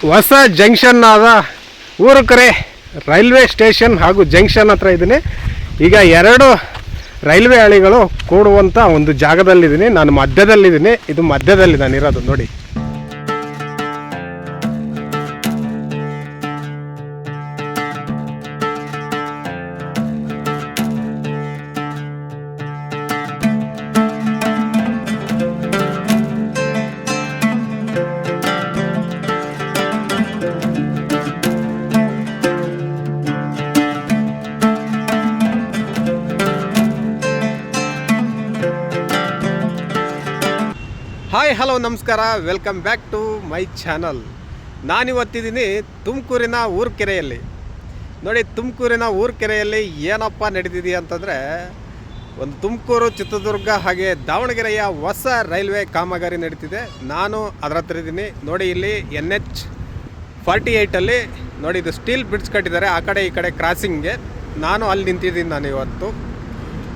ಹೊಸ ಜಂಕ್ಷನ್ ಆದ ಊರುಕೆರೆ railway station ಹಾಗೂ ಜಂಕ್ಷನ್ ಹತ್ರ ಇದ್ದೀನಿ. ಈಗ ಎರಡು ರೈಲ್ವೆ ಹಳಿಗಳು ಕೂಡುವಂಥ ಒಂದು ಜಾಗದಲ್ಲಿದ್ದೀನಿ. ನಾನು ಮಧ್ಯದಲ್ಲಿದ್ದೀನಿ. ಇದು ಮಧ್ಯದಲ್ಲಿ ನಾನಿರೋದು ನೋಡಿ. ಹಾಯ್ ಹಲೋ ನಮಸ್ಕಾರ, welcome back to my channel. ನಾನಿವತ್ತಿದ್ದೀನಿ ತುಮಕೂರಿನ ಊರುಕೆರೆಯಲ್ಲಿ. ನೋಡಿ, ತುಮಕೂರಿನ ಊರುಕೆರೆಯಲ್ಲಿ ಏನಪ್ಪ ನಡೀತಿದೆ ಅಂತಂದರೆ, ಒಂದು ತುಮಕೂರು, ಚಿತ್ರದುರ್ಗ ಹಾಗೆ ದಾವಣಗೆರೆಯ ಹೊಸ ರೈಲ್ವೆ ಕಾಮಗಾರಿ ನಡೀತಿದೆ. ನಾನು ಅದರ ಹತ್ರ ಇದ್ದೀನಿ. ನೋಡಿ, ಇಲ್ಲಿ NH-48 ನೋಡಿ, ಇದು ಸ್ಟೀಲ್ ಬ್ರಿಡ್ಜ್ ಕಟ್ಟಿದ್ದಾರೆ ಆ ಕಡೆ ಈ ಕಡೆ ಕ್ರಾಸಿಂಗ್ಗೆ. ನಾನು ಅಲ್ಲಿ ನಿಂತಿದ್ದೀನಿ.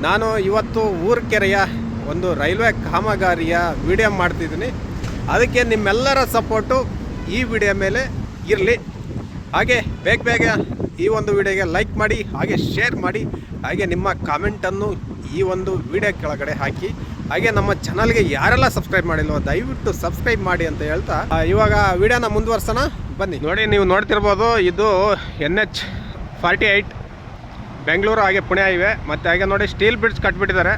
ನಾನು ಇವತ್ತು ಊರುಕೆರೆಯ ಒಂದು ರೈಲ್ವೆ ಕಾಮಗಾರಿಯ ವಿಡಿಯೋ ಮಾಡ್ತಿದ್ದೀನಿ. ಅದಕ್ಕೆ ನಿಮ್ಮೆಲ್ಲರ ಸಪೋರ್ಟು ಈ ವಿಡಿಯೋ ಮೇಲೆ ಇರಲಿ. ಹಾಗೆ ಬೇಗ ಈ ಒಂದು ವಿಡಿಯೋಗೆ ಲೈಕ್ ಮಾಡಿ, ಹಾಗೆ ಶೇರ್ ಮಾಡಿ, ಹಾಗೆ ನಿಮ್ಮ ಕಾಮೆಂಟನ್ನು ಈ ಒಂದು ವಿಡಿಯೋ ಕೆಳಗಡೆ ಹಾಕಿ. ಹಾಗೆ ನಮ್ಮ ಚಾನಲ್ಗೆ ಯಾರೆಲ್ಲ ಸಬ್ಸ್ಕ್ರೈಬ್ ಮಾಡಿಲ್ವೋ ದಯವಿಟ್ಟು ಸಬ್ಸ್ಕ್ರೈಬ್ ಮಾಡಿ ಅಂತ ಹೇಳ್ತಾ ಇವಾಗ ವಿಡಿಯೋನ ಮುಂದುವರ್ಸೋಣ ಬನ್ನಿ. ನೋಡಿ, ನೀವು ನೋಡ್ತಿರ್ಬೋದು, ಇದು NH-48 ಬೆಂಗಳೂರು ಹಾಗೆ ಪುಣೆ ಹೈವೇ. ಮತ್ತು ಹಾಗೆ ನೋಡಿ, ಸ್ಟೀಲ್ ಬ್ರಿಡ್ಜ್ ಕಟ್ಬಿಟ್ಟಿದ್ದಾರೆ.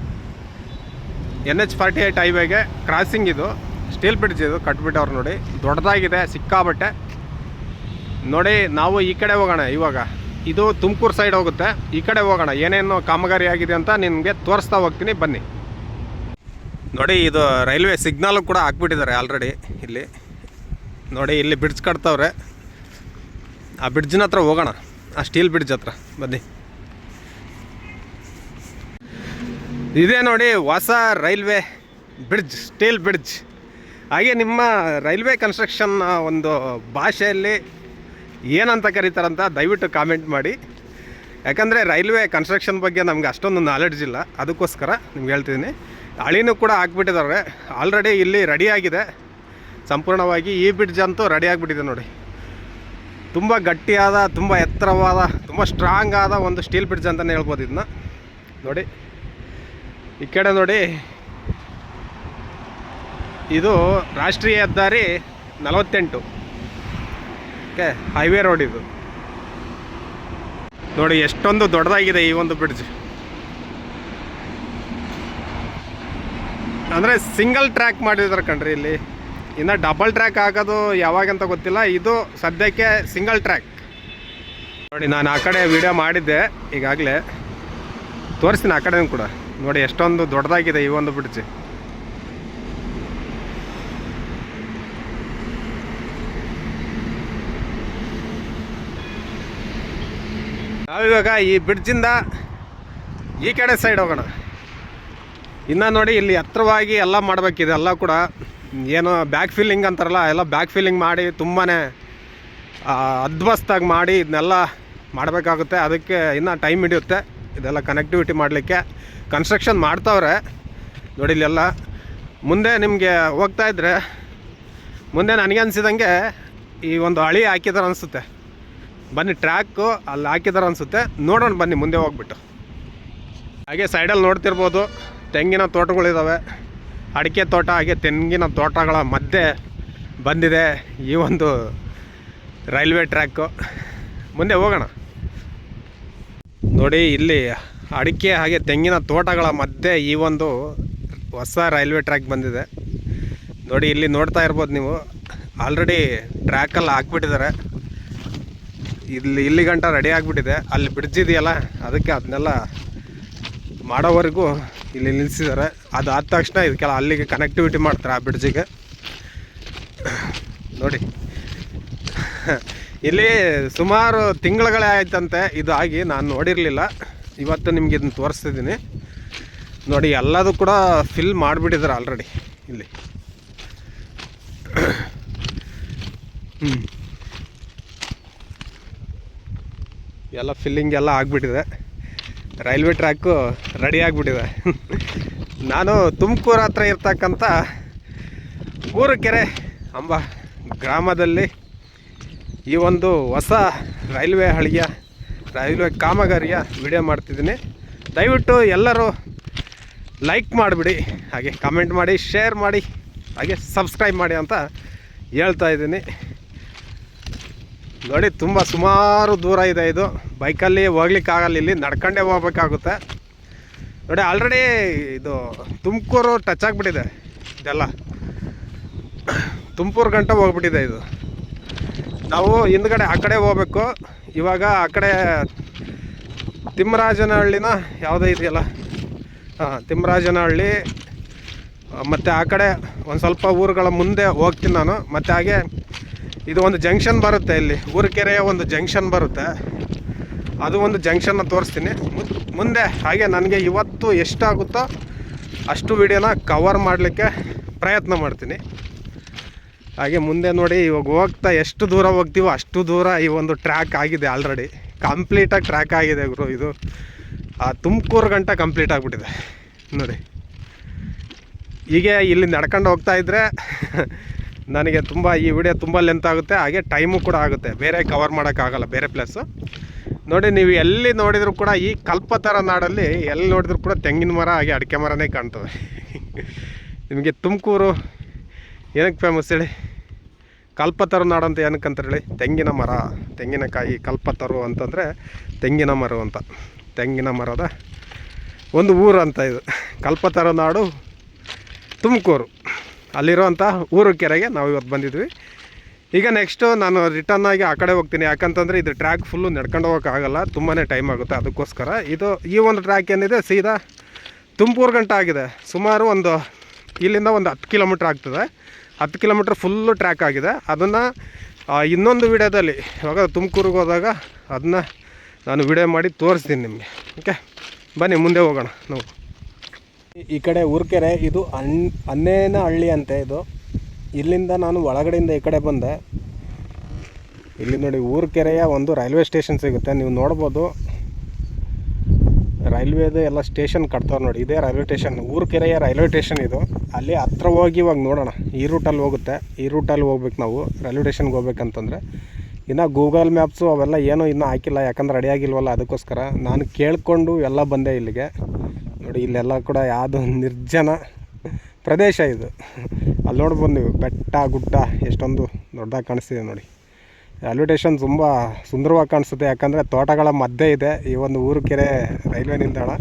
NH-48 ಹೈವೇಗೆ ಕ್ರಾಸಿಂಗ್ ಇದು ಸ್ಟೀಲ್ ಬ್ರಿಡ್ಜ್ ಇದು ಕಟ್ಬಿಟ್ಟವ್ರು. ನೋಡಿ, ದೊಡ್ಡದಾಗಿದೆ ಸಿಕ್ಕಾಬಟ್ಟೆ. ನೋಡಿ, ನಾವು ಈ ಕಡೆ ಹೋಗೋಣ. ಇವಾಗ ಇದು ತುಮಕೂರು ಸೈಡ್ ಹೋಗುತ್ತೆ. ಈ ಕಡೆ ಹೋಗೋಣ, ಏನೇನು ಕಾಮಗಾರಿ ಆಗಿದೆ ಅಂತ ನಿಮಗೆ ತೋರಿಸ್ತಾ ಹೋಗ್ತೀನಿ ಬನ್ನಿ. ನೋಡಿ, ಇದು ರೈಲ್ವೆ ಸಿಗ್ನಲ್ ಕೂಡ ಹಾಕ್ಬಿಟ್ಟಿದ್ದಾರೆ ಆಲ್ರೆಡಿ. ಇಲ್ಲಿ ನೋಡಿ, ಇಲ್ಲಿ ಬ್ರಿಡ್ಜ್ ಕಟ್ತವ್ರೆ. ಆ ಬ್ರಿಡ್ಜಿನ ಹತ್ರ ಹೋಗೋಣ, ಆ ಸ್ಟೀಲ್ ಬ್ರಿಡ್ಜ್ ಹತ್ರ ಬನ್ನಿ. ಇದೇ ನೋಡಿ ಹೊಸ ರೈಲ್ವೆ ಬ್ರಿಡ್ಜ್, ಸ್ಟೀಲ್ ಬ್ರಿಡ್ಜ್. ಹಾಗೆ ನಿಮ್ಮ ರೈಲ್ವೆ ಕನ್ಸ್ಟ್ರಕ್ಷನ್ ಒಂದು ಭಾಷೆಯಲ್ಲಿ ಏನಂತ ಕರೀತಾರಂತ ದಯವಿಟ್ಟು ಕಾಮೆಂಟ್ ಮಾಡಿ. ಯಾಕಂದರೆ ರೈಲ್ವೆ ಕನ್ಸ್ಟ್ರಕ್ಷನ್ ಬಗ್ಗೆ ನಮ್ಗೆ ಅಷ್ಟೊಂದು ನಾಲೆಡ್ಜ್ ಇಲ್ಲ, ಅದಕ್ಕೋಸ್ಕರ ನಿಮ್ಗೆ ಹೇಳ್ತಿದ್ದೀನಿ. ಹಳಿನೂ ಕೂಡ ಹಾಕ್ಬಿಟ್ಟಿದ್ದಾರೆ ಆಲ್ರೆಡಿ. ಇಲ್ಲಿ ರೆಡಿಯಾಗಿದೆ ಸಂಪೂರ್ಣವಾಗಿ. ಈ ಬ್ರಿಡ್ಜ್ ಅಂತೂ ರೆಡಿ ಆಗಿಬಿಟ್ಟಿದೆ ನೋಡಿ. ತುಂಬ ಗಟ್ಟಿಯಾದ, ತುಂಬ ಎತ್ತರವಾದ, ತುಂಬ ಸ್ಟ್ರಾಂಗ್ ಆದ ಒಂದು ಸ್ಟೀಲ್ ಬ್ರಿಡ್ಜ್ ಅಂತಲೇ ಹೇಳ್ಬೋದು ಇದನ್ನ. ನೋಡಿ, ಈ ಕಡೆ ನೋಡಿ, ಇದು ರಾಷ್ಟ್ರೀಯ ಹೆದ್ದಾರಿ 48 ಓಕೆ, ಹೈವೇ ರೋಡ್ ಇದು. ನೋಡಿ, ಎಷ್ಟೊಂದು ದೊಡ್ಡದಾಗಿದೆ ಈ ಒಂದು ಬ್ರಿಡ್ಜ್. ಅಂದರೆ ಸಿಂಗಲ್ ಟ್ರ್ಯಾಕ್ ಮಾಡಿದ್ದಾರೆ ಕಣ್ರಿ ಇಲ್ಲಿ. ಇನ್ನು ಡಬಲ್ ಟ್ರ್ಯಾಕ್ ಆಗೋದು ಯಾವಾಗಂತ ಗೊತ್ತಿಲ್ಲ. ಇದು ಸದ್ಯಕ್ಕೆ ಸಿಂಗಲ್ ಟ್ರ್ಯಾಕ್. ನೋಡಿ, ನಾನು ಆ ಕಡೆ ವಿಡಿಯೋ ಮಾಡಿದ್ದೆ ಈಗಾಗಲೇ, ತೋರಿಸ್ತೀನಿ ಆ ಕಡೆನೂ ಕೂಡ. ನೋಡಿ, ಎಷ್ಟೊಂದು ದೊಡ್ಡದಾಗಿದೆ ಈ ಒಂದು ಬ್ರಿಡ್ಜ್. ನಾವಿವಾಗ ಈ ಬ್ರಿಡ್ಜಿಂದ ಈ ಕಡೆ ಸೈಡ್ ಹೋಗೋಣ. ಇನ್ನು ನೋಡಿ, ಇಲ್ಲಿ ಹತ್ರವಾಗಿ ಎಲ್ಲ ಮಾಡಬೇಕಿದೆ. ಎಲ್ಲ ಕೂಡ ಏನು ಬ್ಯಾಕ್ ಫಿಲ್ಲಿಂಗ್ ಅಂತಾರಲ್ಲ, ಎಲ್ಲ ಬ್ಯಾಕ್ ಫಿಲ್ಲಿಂಗ್ ಮಾಡಿ ತುಂಬಾ ಅದ್ಭುತವಾಗಿ ಮಾಡಿ ಇದನ್ನೆಲ್ಲ ಮಾಡಬೇಕಾಗುತ್ತೆ. ಅದಕ್ಕೆ ಇನ್ನೂ ಟೈಮ್ ಹಿಡಿಯುತ್ತೆ ಇದೆಲ್ಲ ಕನೆಕ್ಟಿವಿಟಿ ಮಾಡಲಿಕ್ಕೆ. ಕನ್ಸ್ಟ್ರಕ್ಷನ್ ಮಾಡ್ತಾವ್ರೆ ನೋಡಿ. ಇಲ್ಲೆಲ್ಲ ಮುಂದೆ ನಿಮಗೆ ಹೋಗ್ತಾಯಿದ್ರೆ ಮುಂದೆ ನನಗೆ ಅನಿಸಿದಂಗೆ ಈ ಒಂದು ಹಳಿ ಹಾಕಿದಾರೆ ಅನಿಸುತ್ತೆ. ಬನ್ನಿ, ಟ್ರ್ಯಾಕು ಅಲ್ಲಿ ಹಾಕಿದಾರೆ ಅನಿಸುತ್ತೆ. ನೋಡೋಣ ಬನ್ನಿ ಮುಂದೆ ಹೋಗ್ಬಿಟ್ಟು. ಹಾಗೆ ಸೈಡಲ್ಲಿ ನೋಡ್ತಿರ್ಬೋದು, ತೆಂಗಿನ ತೋಟಗಳಿದ್ದಾವೆ, ಅಡಿಕೆ ತೋಟ ಹಾಗೆ ತೆಂಗಿನ ತೋಟಗಳ ಮಧ್ಯೆ ಬಂದಿದೆ ಈ ಒಂದು ರೈಲ್ವೆ ಟ್ರ್ಯಾಕು. ಮುಂದೆ ಹೋಗೋಣ. ನೋಡಿ, ಇಲ್ಲಿ ಅಡಿಕೆ ಹಾಗೆ ತೆಂಗಿನ ತೋಟಗಳ ಮಧ್ಯೆ ಈ ಒಂದು ಹೊಸ ರೈಲ್ವೆ ಟ್ರ್ಯಾಕ್ ಬಂದಿದೆ. ನೋಡಿ, ಇಲ್ಲಿ ನೋಡ್ತಾ ಇರ್ಬೋದು ನೀವು, ಆಲ್ರೆಡಿ ಟ್ರ್ಯಾಕಲ್ಲಿ ಹಾಕ್ಬಿಟ್ಟಿದ್ದಾರೆ. ಇಲ್ಲಿ ಗಂಟ ರೆಡಿ ಆಗಿಬಿಟ್ಟಿದೆ. ಅಲ್ಲಿ ಬ್ರಿಡ್ಜ್ ಇದೆಯಲ್ಲ, ಅದಕ್ಕೆ ಅದನ್ನೆಲ್ಲ ಮಾಡೋವರೆಗೂ ಇಲ್ಲಿ ನಿಲ್ಲಿಸಿದ್ದಾರೆ. ಅದು ಆದ ತಕ್ಷಣ ಇದಕ್ಕೆಲ್ಲ ಅಲ್ಲಿಗೆ ಕನೆಕ್ಟಿವಿಟಿ ಮಾಡ್ತಾರೆ ಆ ಬ್ರಿಡ್ಜಿಗೆ. ನೋಡಿ, ಇಲ್ಲಿ ಸುಮಾರು ತಿಂಗಳುಗಳೇ ಆಯ್ತಂತೆ ಇದು ಆಗಿ. ನಾನು ನೋಡಿರಲಿಲ್ಲ, ಇವತ್ತು ನಿಮ್ಗೆ ಇದನ್ನು ತೋರಿಸ್ತಿದ್ದೀನಿ. ನೋಡಿ, ಎಲ್ಲದೂ ಕೂಡ ಫಿಲ್ ಮಾಡಿಬಿಟ್ಟಿದ್ದಾರೆ ಆಲ್ರೆಡಿ ಇಲ್ಲಿ. ಎಲ್ಲ ಫಿಲ್ಲಿಂಗ್ ಎಲ್ಲ ಆಗಿಬಿಟ್ಟಿದೆ. ರೈಲ್ವೆ ಟ್ರ್ಯಾಕು ರೆಡಿ ಆಗಿಬಿಟ್ಟಿದೆ. ನಾನು ತುಮಕೂರು ಹತ್ರ ಇರ್ತಕ್ಕಂಥ ಊರುಕೆರೆ ಎಂಬ ಗ್ರಾಮದಲ್ಲಿ ಈ ಒಂದು ಹೊಸ ರೈಲ್ವೆ ಕಾಮಗಾರಿಯ ವಿಡಿಯೋ ಮಾಡ್ತಿದ್ದೀನಿ. ದಯವಿಟ್ಟು ಎಲ್ಲರೂ ಲೈಕ್ ಮಾಡಿಬಿಡಿ, ಹಾಗೆ ಕಮೆಂಟ್ ಮಾಡಿ, ಶೇರ್ ಮಾಡಿ, ಹಾಗೆ ಸಬ್ಸ್ಕ್ರೈಬ್ ಮಾಡಿ ಅಂತ ಹೇಳ್ತಾ ಇದ್ದೀನಿ. ನೋಡಿ, ತುಂಬ ಸುಮಾರು ದೂರ ಇದೆ. ಇದು ಬೈಕಲ್ಲಿ ಹೋಗ್ಲಿಕ್ಕಾಗಲ್ಲ, ಇಲ್ಲಿ ನಡ್ಕೊಂಡೇ ಹೋಗ್ಬೇಕಾಗುತ್ತೆ. ನೋಡಿ, ಆಲ್ರೆಡಿ ಇದು ತುಮಕೂರು ಟಚ್ ಆಗಿಬಿಟ್ಟಿದೆ. ಇದೆಲ್ಲ ತುಮಕೂರು ಗಂಟ ಹೋಗ್ಬಿಟ್ಟಿದೆ. ಇದು ನಾವು ಹಿಂದ್ಗಡೆ ಆ ಕಡೆ ಹೋಗ್ಬೇಕು. ಇವಾಗ ಆ ಕಡೆ ತಿಮ್ಮರಾಜನಹಳ್ಳಿನ ಯಾವುದೋ ಇದೆಯಲ್ಲ, ತಿಮ್ಮರಾಜನಹಳ್ಳಿ ಮತ್ತು ಆ ಕಡೆ ಒಂದು ಸ್ವಲ್ಪ ಊರುಗಳ ಮುಂದೆ ಹೋಗ್ತೀನಿ ನಾನು. ಮತ್ತು ಹಾಗೆ ಇದು ಒಂದು ಜಂಕ್ಷನ್ ಬರುತ್ತೆ, ಇಲ್ಲಿ ಊರುಕೆರೆಯ ಒಂದು ಜಂಕ್ಷನ್ ಬರುತ್ತೆ. ಅದು ಒಂದು ಜಂಕ್ಷನ್ನ ತೋರಿಸ್ತೀನಿ ಮುಂದೆ. ಹಾಗೆ ನನಗೆ ಇವತ್ತು ಎಷ್ಟಾಗುತ್ತೋ ಅಷ್ಟು ವಿಡಿಯೋನ ಕವರ್ ಮಾಡಲಿಕ್ಕೆ ಪ್ರಯತ್ನ ಮಾಡ್ತೀನಿ. ಹಾಗೆ ಮುಂದೆ ನೋಡಿ, ಇವಾಗ ಹೋಗ್ತಾ ಎಷ್ಟು ದೂರ ಹೋಗ್ತೀವೋ ಅಷ್ಟು ದೂರ ಈ ಒಂದು ಟ್ರ್ಯಾಕ್ ಆಗಿದೆ. ಆಲ್ರೆಡಿ ಕಂಪ್ಲೀಟಾಗಿ ಟ್ರ್ಯಾಕ್ ಆಗಿದೆ ಗುರು. ಇದು ತುಮಕೂರು ಗಂಟ ಕಂಪ್ಲೀಟ್ ಆಗಿಬಿಟ್ಟಿದೆ ನೋಡಿ. ಹೀಗೆ ಇಲ್ಲಿ ನಡ್ಕೊಂಡು ಹೋಗ್ತಾಯಿದ್ರೆ ನನಗೆ ಈ ವಿಡಿಯೋ ತುಂಬ ಲೆಂತ್ ಆಗುತ್ತೆ, ಹಾಗೆ ಟೈಮು ಕೂಡ ಆಗುತ್ತೆ. ಬೇರೆ ಕವರ್ ಮಾಡೋಕ್ಕಾಗಲ್ಲ ಬೇರೆ ಪ್ಲೇಸು. ನೋಡಿ, ನೀವು ಎಲ್ಲಿ ನೋಡಿದರೂ ಕೂಡ ಈ ಕಲ್ಪತರ ನಾಡಲ್ಲಿ ಎಲ್ಲಿ ನೋಡಿದ್ರು ಕೂಡ ತೆಂಗಿನ ಮರ ಹಾಗೆ ಅಡಿಕೆ ಮರನೇ ಕಾಣ್ತವೆ. ನಿಮಗೆ ತುಮಕೂರು ಏನಕ್ಕೆ ಫೇಮಸ್ ಹೇಳಿ? ಕಲ್ಪತರ ನಾಡು ಅಂತ ಏನಕ್ಕೆ ಅಂತಾರೆ ಹೇಳಿ? ತೆಂಗಿನ ಮರ, ತೆಂಗಿನಕಾಯಿ. ಕಲ್ಪತರು ಅಂತಂದರೆ ತೆಂಗಿನ ಮರ ಅಂತ, ತೆಂಗಿನ ಮರದ ಒಂದು ಊರು ಅಂತ ಇದು. ಕಲ್ಪತರ ನಾಡು ತುಮಕೂರು, ಅಲ್ಲಿರೋಂಥ ಊರುಕೆರೆಗೆ ನಾವು ಇವತ್ತು ಬಂದಿದ್ವಿ. ಈಗ ನೆಕ್ಸ್ಟು ನಾನು ರಿಟರ್ನ್ ಆಗಿ ಆ ಕಡೆ ಹೋಗ್ತೀನಿ. ಯಾಕಂತಂದರೆ ಇದು ಟ್ರ್ಯಾಕ್ ಫುಲ್ಲು ನಡ್ಕೊಂಡು ಹೋಗೋಕ್ಕಾಗಲ್ಲ, ತುಂಬಾ ಟೈಮ್ ಆಗುತ್ತೆ. ಅದಕ್ಕೋಸ್ಕರ ಈ ಒಂದು ಟ್ರ್ಯಾಕ್ ಏನಿದೆ ಸೀದಾ ತುಮಕೂರು ಗಂಟ ಆಗಿದೆ. ಸುಮಾರು ಇಲ್ಲಿಂದ ಒಂದು 10 ಕಿಲೋಮೀಟ್ರ್ ಆಗ್ತದೆ. 10 ಕಿಲೋಮೀಟ್ರ್ ಫುಲ್ಲು ಟ್ರ್ಯಾಕ್ ಆಗಿದೆ. ಅದನ್ನು ಇನ್ನೊಂದು ವಿಡಿಯೋದಲ್ಲಿ ಇವಾಗ ತುಮಕೂರಿಗೆ ಹೋದಾಗ ಅದನ್ನ ನಾನು ವಿಡಿಯೋ ಮಾಡಿ ತೋರಿಸ್ತೀನಿ ನಿಮಗೆ. ಓಕೆ, ಬನ್ನಿ ಮುಂದೆ ಹೋಗೋಣ ನಾವು. ಈ ಕಡೆ ಊರುಕೆರೆ, ಇದು ಅನ್ನೇನಹಳ್ಳಿ ಅಂತೆ. ಇದು ಇಲ್ಲಿಂದ ನಾನು ಒಳಗಡೆಯಿಂದ ಈ ಕಡೆ ಬಂದೆ. ಇಲ್ಲಿ ನೋಡಿ, ಊರುಕೆರೆಯ ಒಂದು ರೈಲ್ವೆ ಸ್ಟೇಷನ್ ಸಿಗುತ್ತೆ. ನೀವು ನೋಡ್ಬೋದು, ರೈಲ್ವೇದು ಎಲ್ಲ ಸ್ಟೇಷನ್ ಕಟ್ತಾವೆ ನೋಡಿ. ಇದೇ ರೈಲ್ವೆ ಸ್ಟೇಷನ್, ಊರುಕೆರೆಯ ರೈಲ್ವೆ ಸ್ಟೇಷನ್ ಇದು. ಅಲ್ಲಿ ಹತ್ರ ಹೋಗಿ ಇವಾಗ ನೋಡೋಣ. ಈ ರೂಟಲ್ಲಿ ಹೋಗುತ್ತೆ, ಈ ರೂಟಲ್ಲಿ ಹೋಗ್ಬೇಕು ನಾವು ರೈಲ್ವೆ ಸ್ಟೇಷನ್ಗೆ ಹೋಗ್ಬೇಕಂತಂದರೆ. ಇನ್ನು ಗೂಗಲ್ ಮ್ಯಾಪ್ಸು ಅವೆಲ್ಲ ಏನೂ ಇನ್ನೂ ಹಾಕಿಲ್ಲ, ಯಾಕಂದ್ರೆ ರೆಡಿ ಆಗಿಲ್ವಲ್ಲ. ಅದಕ್ಕೋಸ್ಕರ ನಾನು ಕೇಳಿಕೊಂಡು ಎಲ್ಲ ಬಂದೆ ಇಲ್ಲಿಗೆ. ನೋಡಿ, ಇಲ್ಲೆಲ್ಲ ಕೂಡ ಯಾವುದು ನಿರ್ಜನ ಪ್ರದೇಶ ಇದು. ಅಲ್ಲಿ ನೋಡ್ಬೋದು ನೀವು, ಬೆಟ್ಟ ಗುಡ್ಡ ಎಷ್ಟೊಂದು ದೊಡ್ಡದಾಗಿ ಕಾಣಿಸ್ತಿದೆ ನೋಡಿ. ರೈಲ್ವೆ ಸ್ಟೇಷನ್ ತುಂಬ ಸುಂದರವಾಗಿ ಕಾಣಿಸುತ್ತೆ, ಯಾಕಂದರೆ ತೋಟಗಳ ಮಧ್ಯೆ ಇದೆ ಈ ಒಂದು ಊರುಕೆರೆ ರೈಲ್ವೆ ನಿಲ್ದಾಣ.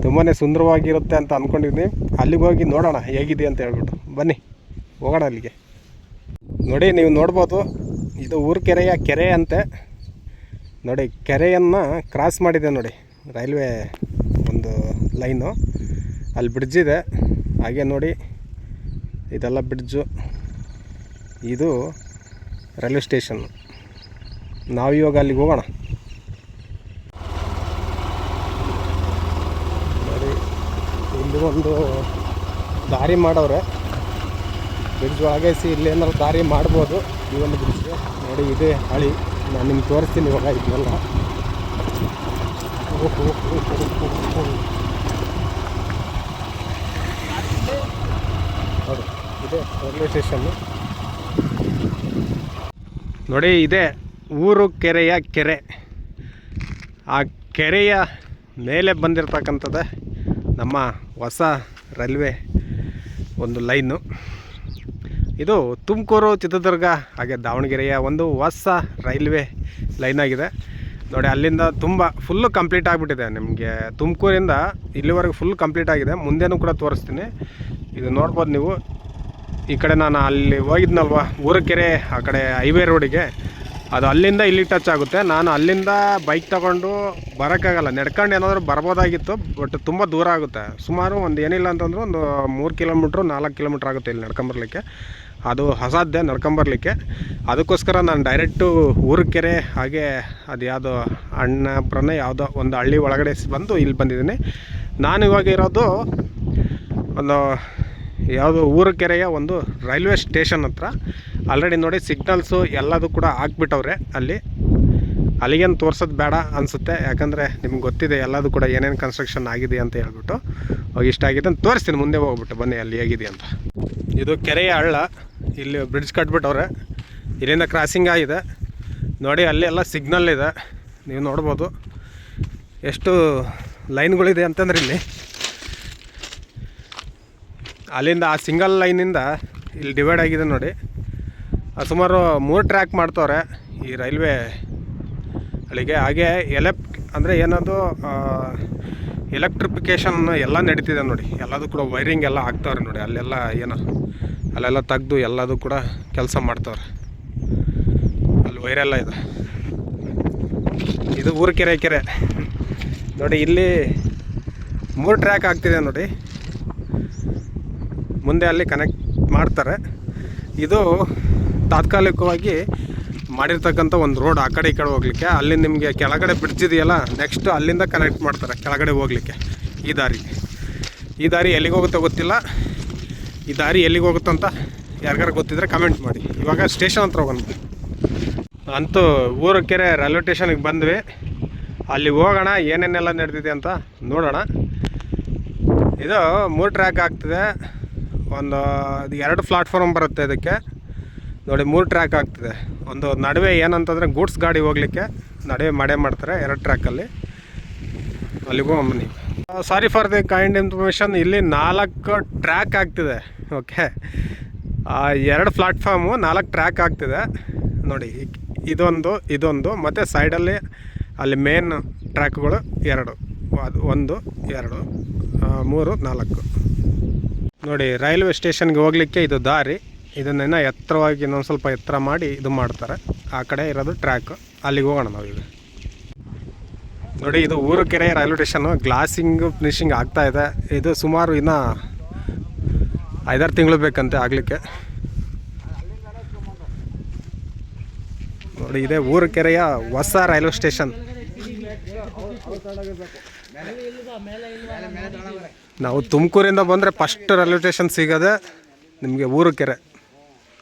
ತುಂಬಾ ಸುಂದರವಾಗಿರುತ್ತೆ ಅಂತ ಅಂದ್ಕೊಂಡಿದ್ದೀನಿ. ಅಲ್ಲಿಗೆ ಹೋಗಿ ನೋಡೋಣ ಹೇಗಿದೆ ಅಂತ ಹೇಳ್ಬಿಟ್ಟು. ಬನ್ನಿ ಹೋಗೋಣ ಅಲ್ಲಿಗೆ. ನೋಡಿ, ನೀವು ನೋಡ್ಬೋದು, ಇದು ಊರುಕೆರೆಯ ಕೆರೆ ಅಂತೆ ನೋಡಿ. ಕೆರೆಯನ್ನು ಕ್ರಾಸ್ ಮಾಡಿದೆ ನೋಡಿ ರೈಲ್ವೆ ಒಂದು ಲೈನು. ಅಲ್ಲಿ ಬ್ರಿಡ್ಜ್ ಇದೆ. ಹಾಗೆ ನೋಡಿ, ಇದೆಲ್ಲ ಬ್ರಿಡ್ಜು. ಇದು ರೈಲ್ವೆ ಸ್ಟೇಷನ್ನು. ನಾವು ಇವಾಗ ಅಲ್ಲಿಗೆ ಹೋಗೋಣ. ನೋಡಿ, ಇಲ್ಲಿ ಒಂದು ದಾರಿ ಮಾಡವ್ರೆ. ಬ್ರಿಡ್ಜ್ ಒಳಗೇಸಿ ಇಲ್ಲೇನಾದ್ರು ದಾರಿ ಮಾಡ್ಬೋದು. ಈ ಒಂದು ಬ್ರಿಡ್ಜ್ ನೋಡಿ, ಇದೇ ಹಳಿ. ನಾನು ನಿಮ್ಗೆ ತೋರಿಸ್ತೀನಿ ಇವಾಗ ಇದನ್ನೆಲ್ಲ. ಹೌದು, ಇದೇ ರೈಲ್ವೆ ಸ್ಟೇಷನ್ನು ನೋಡಿ. ಇದೇ ಊರುಕೆರೆಯ ಕೆರೆ. ಆ ಕೆರೆಯ ಮೇಲೆ ಬಂದಿರತಕ್ಕಂಥದ್ದೇ ನಮ್ಮ ಹೊಸ ರೈಲ್ವೆ ಒಂದು ಲೈನು. ಇದು ತುಮಕೂರು, ಚಿತ್ರದುರ್ಗ ಹಾಗೆ ದಾವಣಗೆರೆಯ ಒಂದು ಹೊಸ ರೈಲ್ವೆ ಲೈನ್ ಆಗಿದೆ ನೋಡಿ. ಅಲ್ಲಿಂದ ತುಂಬ ಫುಲ್ಲು ಕಂಪ್ಲೀಟ್ ಆಗಿಬಿಟ್ಟಿದೆ. ನಿಮಗೆ ತುಮಕೂರಿಂದ ಇಲ್ಲಿವರೆಗೂ ಫುಲ್ ಕಂಪ್ಲೀಟ್ ಆಗಿದೆ. ಮುಂದೆನೂ ಕೂಡ ತೋರಿಸ್ತೀನಿ. ಇದು ನೋಡ್ಬೋದು ನೀವು. ಈ ಕಡೆ ನಾನು ಅಲ್ಲಿ ಹೋಗಿದ್ನಲ್ವ ಊರುಕೆರೆ, ಆ ಕಡೆ ಹೈವೇ ರೋಡಿಗೆ, ಅದು ಅಲ್ಲಿಂದ ಇಲ್ಲಿ ಟಚ್ ಆಗುತ್ತೆ. ನಾನು ಅಲ್ಲಿಂದ ಬೈಕ್ ತೊಗೊಂಡು ಬರೋಕ್ಕಾಗಲ್ಲ, ನಡ್ಕೊಂಡು ಏನಾದರೂ ಬರ್ಬೋದಾಗಿತ್ತು. ಬಟ್ ತುಂಬ ದೂರ ಆಗುತ್ತೆ. ಸುಮಾರು ಏನಿಲ್ಲ ಅಂತಂದ್ರೆ ಒಂದು 3 ಕಿಲೋಮೀಟ್ರು 4 ಕಿಲೋಮೀಟ್ರ್ ಆಗುತ್ತೆ ಇಲ್ಲಿ ನಡ್ಕೊಂಬರ್ಲಿಕ್ಕೆ. ಅದು ಅಸಾಧ್ಯ ನಡ್ಕೊಂಬರ್ಲಿಕ್ಕೆ. ಅದಕ್ಕೋಸ್ಕರ ನಾನು ಡೈರೆಕ್ಟು ಊರುಕೆರೆ ಹಾಗೆ ಅದು ಯಾವುದೋ ಅಣ್ಣಪುರನೇ ಯಾವುದೋ ಒಂದು ಹಳ್ಳಿ ಒಳಗಡೆ ಬಂದು ಇಲ್ಲಿ ಬಂದಿದ್ದೀನಿ. ನಾನು ಇವಾಗ ಇರೋದು ಒಂದು ಯಾವುದು ಊರುಕೆರೆಯ ಒಂದು ರೈಲ್ವೆ ಸ್ಟೇಷನ್ ಹತ್ರ. ಆಲ್ರೆಡಿ ನೋಡಿ, ಸಿಗ್ನಲ್ಸು ಎಲ್ಲದು ಕೂಡ ಹಾಕ್ಬಿಟ್ಟವ್ರೆ ಅಲ್ಲಿ. ಅಲ್ಲಿಗೇನು ತೋರ್ಸೋದು ಬೇಡ ಅನಿಸುತ್ತೆ, ಯಾಕಂದರೆ ನಿಮ್ಗೆ ಗೊತ್ತಿದೆ ಎಲ್ಲದು ಕೂಡ ಏನೇನು ಕನ್ಸ್ಟ್ರಕ್ಷನ್ ಆಗಿದೆ ಅಂತ ಹೇಳ್ಬಿಟ್ಟು. ಇಷ್ಟ ಆಗಿದೆ ಅಂತ ತೋರಿಸ್ತೀನಿ, ಮುಂದೆ ಹೋಗ್ಬಿಟ್ಟು ಬನ್ನಿ ಅಲ್ಲಿ ಹೇಗಿದೆ ಅಂತ. ಇದು ಕೆರೆಯ ಹಳ್ಳ. ಇಲ್ಲಿ ಬ್ರಿಡ್ಜ್ ಕಟ್ಬಿಟ್ಟವ್ರೆ. ಇಲ್ಲಿಂದ ಕ್ರಾಸಿಂಗ್ ಆಗಿದೆ. ನೋಡಿ ಅಲ್ಲೆಲ್ಲ ಸಿಗ್ನಲ್ ಇದೆ, ನೀವು ನೋಡ್ಬೋದು ಎಷ್ಟು ಲೈನ್ಗಳಿದೆ ಅಂತಂದ್ರೆ ಇಲ್ಲಿ ಅಲ್ಲಿಂದ ಆ ಸಿಂಗಲ್ ಲೈನಿಂದ ಇಲ್ಲಿ ಡಿವೈಡ್ ಆಗಿದೆ ನೋಡಿ. ಸುಮಾರು 3 ಟ್ರ್ಯಾಕ್ ಮಾಡ್ತವ್ರೆ ಈ ರೈಲ್ವೆ ಅಲ್ಲಿಗೆ. ಹಾಗೆ ಅಂದರೆ ಏನದು ಎಲೆಕ್ಟ್ರಿಫಿಕೇಷನ್ ಎಲ್ಲ ನಡೀತಿದೆ ನೋಡಿ. ಎಲ್ಲದೂ ಕೂಡ ವೈರಿಂಗ್ ಎಲ್ಲ ಆಗ್ತಾವ್ರೆ ನೋಡಿ. ಅಲ್ಲೆಲ್ಲ ತೆಗ್ದು ಎಲ್ಲದೂ ಕೂಡ ಕೆಲಸ ಮಾಡ್ತಾವ್ರೆ. ಅಲ್ಲಿ ವೈರೆಲ್ಲ ಇದೆ. ಇದು ಕೆರೆ ನೋಡಿ. ಇಲ್ಲಿ 3 ಟ್ರ್ಯಾಕ್ ಆಗ್ತಿದೆ ನೋಡಿ. ಮುಂದೆ ಅಲ್ಲಿ ಕನೆಕ್ಟ್ ಮಾಡ್ತಾರೆ. ಇದು ತಾತ್ಕಾಲಿಕವಾಗಿ ಮಾಡಿರ್ತಕ್ಕಂಥ ಒಂದು ರೋಡ್, ಆ ಕಡೆ ಈ ಕಡೆ ಹೋಗ್ಲಿಕ್ಕೆ. ಅಲ್ಲಿ ನಿಮಗೆ ಕೆಳಗಡೆ ಬ್ರಿಡ್ಜ್ ಇದೆಯಲ್ಲ, ನೆಕ್ಸ್ಟ್ ಅಲ್ಲಿಂದ ಕನೆಕ್ಟ್ ಮಾಡ್ತಾರೆ ಕೆಳಗಡೆ ಹೋಗ್ಲಿಕ್ಕೆ. ಈ ದಾರಿ ಎಲ್ಲಿಗೆ ಹೋಗುತ್ತೋ ಗೊತ್ತಿಲ್ಲ. ಈ ದಾರಿ ಎಲ್ಲಿಗೆ ಹೋಗುತ್ತಂತ ಯಾರಿಗಾರು ಗೊತ್ತಿದ್ರೆ ಕಮೆಂಟ್ ಮಾಡಿ. ಇವಾಗ ಸ್ಟೇಷನ್ ಹತ್ರ ಹೋಗೋಣ. ಅಂತೂ ಕೆರೆ ರೈಲ್ವೆ ಸ್ಟೇಷನ್ಗೆ ಬಂದ್ವಿ. ಅಲ್ಲಿ ಹೋಗೋಣ, ಏನೇನೆಲ್ಲ ನಡೆದಿದೆ ಅಂತ ನೋಡೋಣ. ಇದು 3 ಟ್ರ್ಯಾಕ್ ಆಗ್ತಿದೆ. ಒಂದು 2 ಪ್ಲಾಟ್ಫಾರ್ಮ್ ಬರುತ್ತೆ ಇದಕ್ಕೆ ನೋಡಿ. 3 ಟ್ರ್ಯಾಕ್ ಆಗ್ತಿದೆ. ಒಂದು ನಡುವೆ ಏನಂತಂದರೆ ಗೂಡ್ಸ್ ಗಾಡಿ ಹೋಗ್ಲಿಕ್ಕೆ ನಡುವೆ ಮಾಡ್ತಾರೆ 2 ಟ್ರ್ಯಾಕಲ್ಲಿ. ಅಲ್ಲಿಗೂ ಬನ್ನಿ. Sorry for the kind information. ಇಲ್ಲಿ 4 ಟ್ರ್ಯಾಕ್ ಆಗ್ತಿದೆ. ಓಕೆ, 2 ಪ್ಲಾಟ್ಫಾರ್ಮು 4 ಟ್ರ್ಯಾಕ್ ಆಗ್ತಿದೆ ನೋಡಿ. ಇದೊಂದು ಮತ್ತು ಸೈಡಲ್ಲಿ ಅಲ್ಲಿ ಮೇನ್ ಟ್ರ್ಯಾಕ್ಗಳು 2, 1, 2, 3, 4 ನೋಡಿ. ರೈಲ್ವೆ ಸ್ಟೇಷನ್ಗೆ ಹೋಗಲಿಕ್ಕೆ ಇದು ದಾರಿ. ಇದನ್ನೇನೋ ಎತ್ತರವಾಗಿ ಇನ್ನೊಂದು ಸ್ವಲ್ಪ ಎತ್ತರ ಮಾಡಿ ಇದು ಮಾಡ್ತಾರೆ. ಆ ಕಡೆ ಇರೋದು ಟ್ರ್ಯಾಕ್. ಅಲ್ಲಿಗೆ ಹೋಗೋಣ ನಾವೀಗ ನೋಡಿ. ಇದು ಕೆರೆ ರೈಲ್ವೆ ಸ್ಟೇಷನ್ನು. ಗ್ಲಾಸಿಂಗ್ ಫಿನಿಷಿಂಗ್ ಆಗ್ತಾಯಿದೆ. ಇದು ಸುಮಾರು ಇನ್ನೂ 5-6 ತಿಂಗಳು ಬೇಕಂತೆ ಆಗಲಿಕ್ಕೆ ನೋಡಿ. ಇದೇ ಕೆರೆಯ ಹೊಸ ರೈಲ್ವೆ ಸ್ಟೇಷನ್. ನಾವು ತುಮಕೂರಿಂದ ಬಂದರೆ ಫಸ್ಟ್ ರೈಲ್ವೆ ಸ್ಟೇಷನ್ ಸಿಗೋದೆ ನಿಮಗೆ ಕೆರೆ.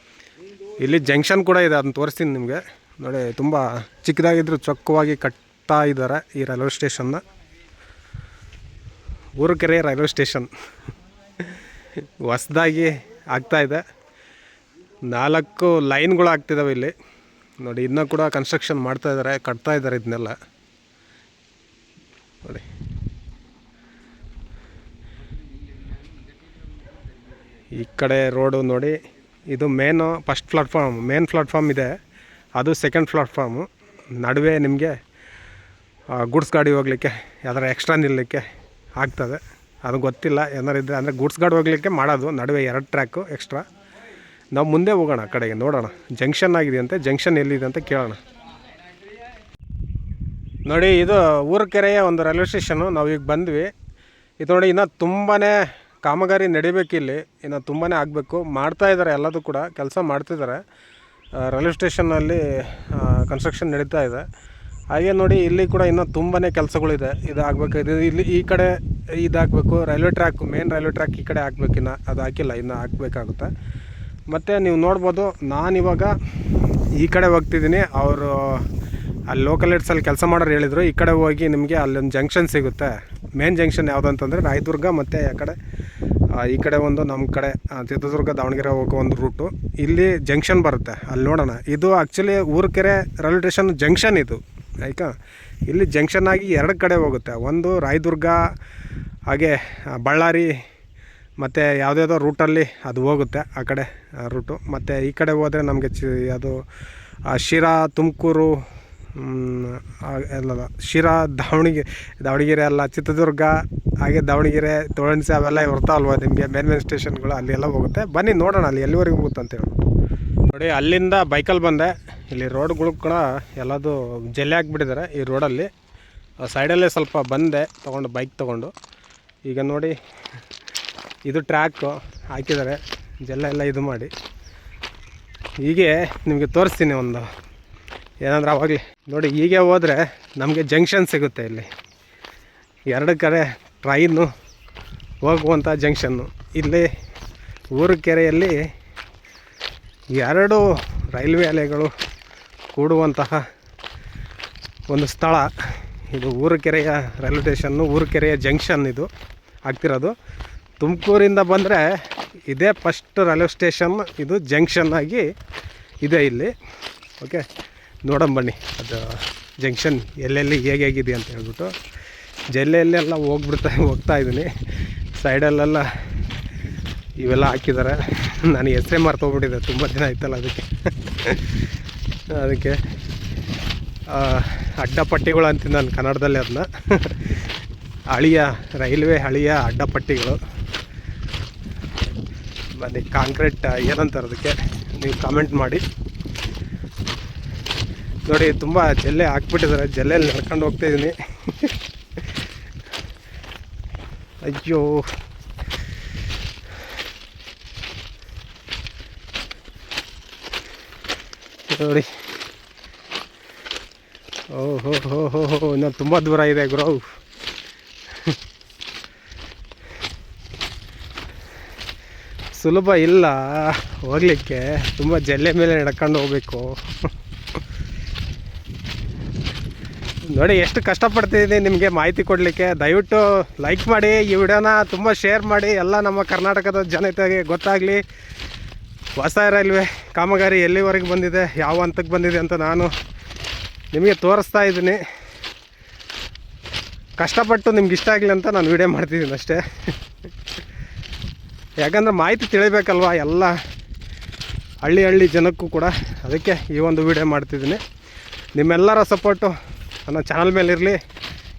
ಇಲ್ಲಿ ಜಂಕ್ಷನ್ ಕೂಡ ಇದೆ, ಅದನ್ನು ತೋರಿಸ್ತೀನಿ ನಿಮಗೆ ನೋಡಿ. ತುಂಬ ಚಿಕ್ಕದಾಗಿದ್ದರೂ ಚೊಕ್ಕವಾಗಿ ಕಟ್ತಾ ಇದ್ದಾರೆ ಈ ರೈಲ್ವೆ ಸ್ಟೇಷನ್ನ. ಕೆರೆ ರೈಲ್ವೆ ಸ್ಟೇಷನ್ ಹೊಸದಾಗಿ ಆಗ್ತಾಯಿದೆ. 4 ಲೈನ್ಗಳು ಆಗ್ತಿದ್ದಾವೆ ಇಲ್ಲಿ ನೋಡಿ. ಇನ್ನೂ ಕೂಡ ಕನ್ಸ್ಟ್ರಕ್ಷನ್ ಮಾಡ್ತಾಯಿದ್ದಾರೆ, ಕಟ್ತಾ ಇದ್ದಾರೆ ಇದನ್ನೆಲ್ಲ ನೋಡಿ. ಈ ಕಡೆ ರೋಡು ನೋಡಿ. ಇದು ಫಸ್ಟ್ ಪ್ಲಾಟ್ಫಾರ್ಮ್, ಮೇನ್ ಪ್ಲಾಟ್ಫಾರ್ಮ್ ಇದೆ. ಅದು ಸೆಕೆಂಡ್ ಪ್ಲಾಟ್ಫಾರ್ಮು. ನಡುವೆ ನಿಮಗೆ ಗೂಡ್ಸ್ ಗಾಡಿ ಹೋಗಲಿಕ್ಕೆ ಯಾವ್ದಾರು ಎಕ್ಸ್ಟ್ರಾ ನಿಲ್ಲಲಿಕ್ಕೆ ಆಗ್ತದೆ. ಅದು ಗೊತ್ತಿಲ್ಲ ಏನಾರು ಇದ್ದರೆ. ಅಂದರೆ ಗೂಡ್ಸ್ ಗಾಡಿ ಹೋಗಲಿಕ್ಕೆ ಮಾಡೋದು. ನಡುವೆ 2 ಟ್ರ್ಯಾಕು ಎಕ್ಸ್ಟ್ರಾ. ನಾವು ಮುಂದೆ ಹೋಗೋಣ, ಆ ಕಡೆಗೆ ನೋಡೋಣ. ಜಂಕ್ಷನ್ ಆಗಿದೆಯಂತೆ. ಜಂಕ್ಷನ್ ಎಲ್ಲಿದೆ ಅಂತ ಕೇಳೋಣ ನೋಡಿ. ಇದು ಕೆರೆಯ ಒಂದು ರೈಲ್ವೆ ಸ್ಟೇಷನ್ನು. ನಾವೀಗ ಬಂದ್ವಿ. ಇದು ನೋಡಿ, ಇನ್ನೂ ತುಂಬಾ ಕಾಮಗಾರಿ ನಡಿಬೇಕಿಲ್ಲಿ. ಇನ್ನು ತುಂಬಾ ಆಗಬೇಕು. ಮಾಡ್ತಾಯಿದ್ದಾರೆ, ಎಲ್ಲದೂ ಕೂಡ ಕೆಲಸ ಮಾಡ್ತಿದ್ದಾರೆ. ರೈಲ್ವೆ ಸ್ಟೇಷನ್ನಲ್ಲಿ ಕನ್ಸ್ಟ್ರಕ್ಷನ್ ನಡೀತಾ ಇದೆ. ಹಾಗೆ ನೋಡಿ, ಇಲ್ಲಿ ಕೂಡ ಇನ್ನೂ ತುಂಬಾ ಕೆಲಸಗಳಿದೆ. ಇದು ಆಗಬೇಕು. ಇಲ್ಲಿ ಈ ಕಡೆ ಇದಾಗಬೇಕು. Railway track, main railway track ಈ ಕಡೆ ಹಾಕ್ಬೇಕು. ಇನ್ನು ಅದು ಹಾಕಿಲ್ಲ, ಇನ್ನು ಹಾಕಬೇಕಾಗುತ್ತೆ. ಮತ್ತು ನೀವು ನೋಡ್ಬೋದು, ನಾನಿವಾಗ ಈ ಕಡೆ ಹೋಗ್ತಿದ್ದೀನಿ. ಅವರು ಅಲ್ಲಿ ಲೋಕಲ್ ಏಡ್ಸಲ್ಲಿ ಕೆಲಸ ಮಾಡೋರು ಹೇಳಿದರು, ಈ ಕಡೆ ಹೋಗಿ ನಿಮಗೆ ಅಲ್ಲೊಂದು ಜಂಕ್ಷನ್ ಸಿಗುತ್ತೆ. ಮೇನ್ ಜಂಕ್ಷನ್ ಯಾವುದು ಅಂತಂದರೆ ರಾಯದುರ್ಗ, ಮತ್ತು ಆ ಕಡೆ ಈ ಕಡೆ ಒಂದು ನಮ್ಮ ಕಡೆ ಚಿತ್ರದುರ್ಗ ದಾವಣಗೆರೆ ಹೋಗೋ ಒಂದು ರೂಟು. ಇಲ್ಲಿ ಜಂಕ್ಷನ್ ಬರುತ್ತೆ, ಅಲ್ಲಿ ನೋಡೋಣ. ಇದು ಆ್ಯಕ್ಚುಲಿ ಕೆರೆ ರೈಲ್ವೆ ಸ್ಟೇಷನ್ ಜಂಕ್ಷನ್ ಇದು. ಆಯ್ತಾ, ಇಲ್ಲಿ ಜಂಕ್ಷನ್ ಆಗಿ 2 ಕಡೆ ಹೋಗುತ್ತೆ. ಒಂದು ರಾಯದುರ್ಗ, ಹಾಗೆ ಬಳ್ಳಾರಿ, ಮತ್ತು ಯಾವುದ್ಯಾವುದೋ ರೂಟಲ್ಲಿ ಅದು ಹೋಗುತ್ತೆ ಆ ಕಡೆ ರೂಟು. ಮತ್ತು ಈ ಕಡೆ ಹೋದರೆ ನಮಗೆ ಅದು ಶಿರಾ, ತುಮಕೂರು, ಎಲ್ಲ ಶಿರಾ, ದಾವಣಗೆರೆ ಅಲ್ಲ, ಚಿತ್ರದುರ್ಗ, ಹಾಗೆ ದಾವಣಗೆರೆ, ತೊಳನ್ಸಿ ಅವೆಲ್ಲ ಇರ್ತಾವಲ್ವ ನಿಮಗೆ ಮೇನ್ ಸ್ಟೇಷನ್ಗಳು. ಅಲ್ಲಿ ಎಲ್ಲ ಹೋಗುತ್ತೆ. ಬನ್ನಿ ನೋಡೋಣ ಅಲ್ಲಿ ಎಲ್ಲಿವರೆಗೆ ಹೋಗುತ್ತೆ ಅಂತೇಳಿ ನೋಡಿ. ಅಲ್ಲಿಂದ ಬೈಕಲ್ಲಿ ಬಂದೆ. ಇಲ್ಲಿ ರೋಡ್ಗಳು ಕೂಡ ಎಲ್ಲದು ಜಲ್ಲೆ ಹಾಕ್ಬಿಟ್ಟಿದ್ದಾರೆ ಈ ರೋಡಲ್ಲಿ. ಸೈಡಲ್ಲೇ ಸ್ವಲ್ಪ ಬಂದೆ ಬೈಕ್ ತೊಗೊಂಡು. ಈಗ ನೋಡಿ, ಇದು ಟ್ರ್ಯಾಕು ಹಾಕಿದ್ದಾರೆ, ಜಲ್ಲೆಲ್ಲ ಇದು ಮಾಡಿ. ಹೀಗೆ ನಿಮಗೆ ತೋರಿಸ್ತೀನಿ ಒಂದು ಏನಂದ್ರೆ ಅವಾಗಲೇ ನೋಡಿ. ಹೀಗೆ ಹೋದರೆ ನಮಗೆ ಜಂಕ್ಷನ್ ಸಿಗುತ್ತೆ. ಇಲ್ಲಿ 2 ಕಡೆ ಟ್ರೈನು ಹೋಗುವಂಥ ಜಂಕ್ಷನ್ನು. ಇಲ್ಲಿ ಕೆರೆಯಲ್ಲಿ 2 ರೈಲ್ವೆ ಅಲೆಗಳು ಕೂಡುವಂತಹ ಒಂದು ಸ್ಥಳ ಇದು. ಕೆರೆಯ ರೈಲ್ವೆ ಸ್ಟೇಷನ್ನು, ಕೆರೆಯ ಜಂಕ್ಷನ್ ಇದು ಆಗ್ತಿರೋದು. ತುಮಕೂರಿಂದ ಬಂದರೆ ಇದೇ ಫಸ್ಟ್ ರೈಲ್ವೆ ಸ್ಟೇಷನ್. ಇದು ಜಂಕ್ಷನ್ ಆಗಿ ಇದೆ ಇಲ್ಲಿ. ಓಕೆ, ನೋಡೋಣ ಬನ್ನಿ ಅದು ಜಂಕ್ಷನ್ ಎಲ್ಲೆಲ್ಲಿ ಹೇಗಿದೆ ಅಂತ ಹೇಳ್ಬಿಟ್ಟು. ಜಲ್ಲೆಲ್ಲೆಲ್ಲ ಹೋಗ್ತಾ ಇದ್ದೀನಿ. ಸೈಡಲ್ಲೆಲ್ಲ ಇವೆಲ್ಲ ಹಾಕಿದ್ದಾರೆ. ನಾನು ಹೆಸರೇ ಮರ್ತೋಗ್ಬಿಟ್ಟಿದ್ದೆ, ತುಂಬ ದಿನ ಆಯ್ತಲ್ಲ ಅದಕ್ಕೆ ಅಡ್ಡಪಟ್ಟಿಗಳು ಅಂತೀನಿ ನಾನು ಕನ್ನಡದಲ್ಲಿ ಅದನ್ನ. ರೈಲ್ವೆ ಹಳಿಯ ಅಡ್ಡಪಟ್ಟಿಗಳು. ಬನ್ನಿ, ಕಾಂಕ್ರೀಟ್ ಏನಂತಾರೆ ಅದಕ್ಕೆ ನೀವು ಕಾಮೆಂಟ್ ಮಾಡಿ. ನೋಡಿ, ತುಂಬ ಜಲ್ಲೆ ಹಾಕ್ಬಿಟ್ಟಿದ್ದಾರೆ. ಜಲ್ಲೆಯಲ್ಲಿ ನಡ್ಕೊಂಡು ಹೋಗ್ತಾಯಿದ್ದೀನಿ. ಅಯ್ಯೋ, ನೋಡಿ, ಓಹೋ ಹೋ ಹೋ ಹೋ, ಇನ್ನೂ ತುಂಬ ದೂರ ಇದೆ ಗುರು. ಸುಲಭ ಇಲ್ಲ ಹೋಗಲಿಕ್ಕೆ, ತುಂಬ ಜಲ್ಲೆ ಮೇಲೆ ನಡ್ಕೊಂಡು ಹೋಗ್ಬೇಕು. ನೋಡಿ ಎಷ್ಟು ಕಷ್ಟಪಡ್ತಿದ್ದೀನಿ ನಿಮಗೆ ಮಾಹಿತಿ ಕೊಡಲಿಕ್ಕೆ. ದಯವಿಟ್ಟು ಲೈಕ್ ಮಾಡಿ, ಈ ವಿಡಿಯೋನ ತುಂಬ ಶೇರ್ ಮಾಡಿ, ಎಲ್ಲ ನಮ್ಮ ಕರ್ನಾಟಕದ ಜನತೆಗೆ ಗೊತ್ತಾಗಲಿ. ಹೊಸ ರೈಲ್ವೆ ಕಾಮಗಾರಿ ಎಲ್ಲಿವರೆಗೆ ಬಂದಿದೆ, ಯಾವ ಹಂತಕ್ಕೆ ಬಂದಿದೆ ಅಂತ ನಾನು ನಿಮಗೆ ತೋರಿಸ್ತಾ ಇದ್ದೀನಿ. ಕಷ್ಟಪಟ್ಟು ನಿಮ್ಗೆ ಇಷ್ಟ ಆಗಲಿ ಅಂತ ನಾನು ವಿಡಿಯೋ ಮಾಡ್ತಿದ್ದೀನಿ ಅಷ್ಟೇ. ಯಾಕಂದರೆ ಮಾಹಿತಿ ತಿಳಿಬೇಕಲ್ವ ಎಲ್ಲ ಹಳ್ಳಿ ಜನಕ್ಕೂ ಕೂಡ, ಅದಕ್ಕೆ ಈ ಒಂದು ವಿಡಿಯೋ ಮಾಡ್ತಿದ್ದೀನಿ. ನಿಮ್ಮೆಲ್ಲರ ಸಪೋರ್ಟು ನನ್ನ ಚಾನಲ್ ಮೇಲೆ ಇರಲಿ,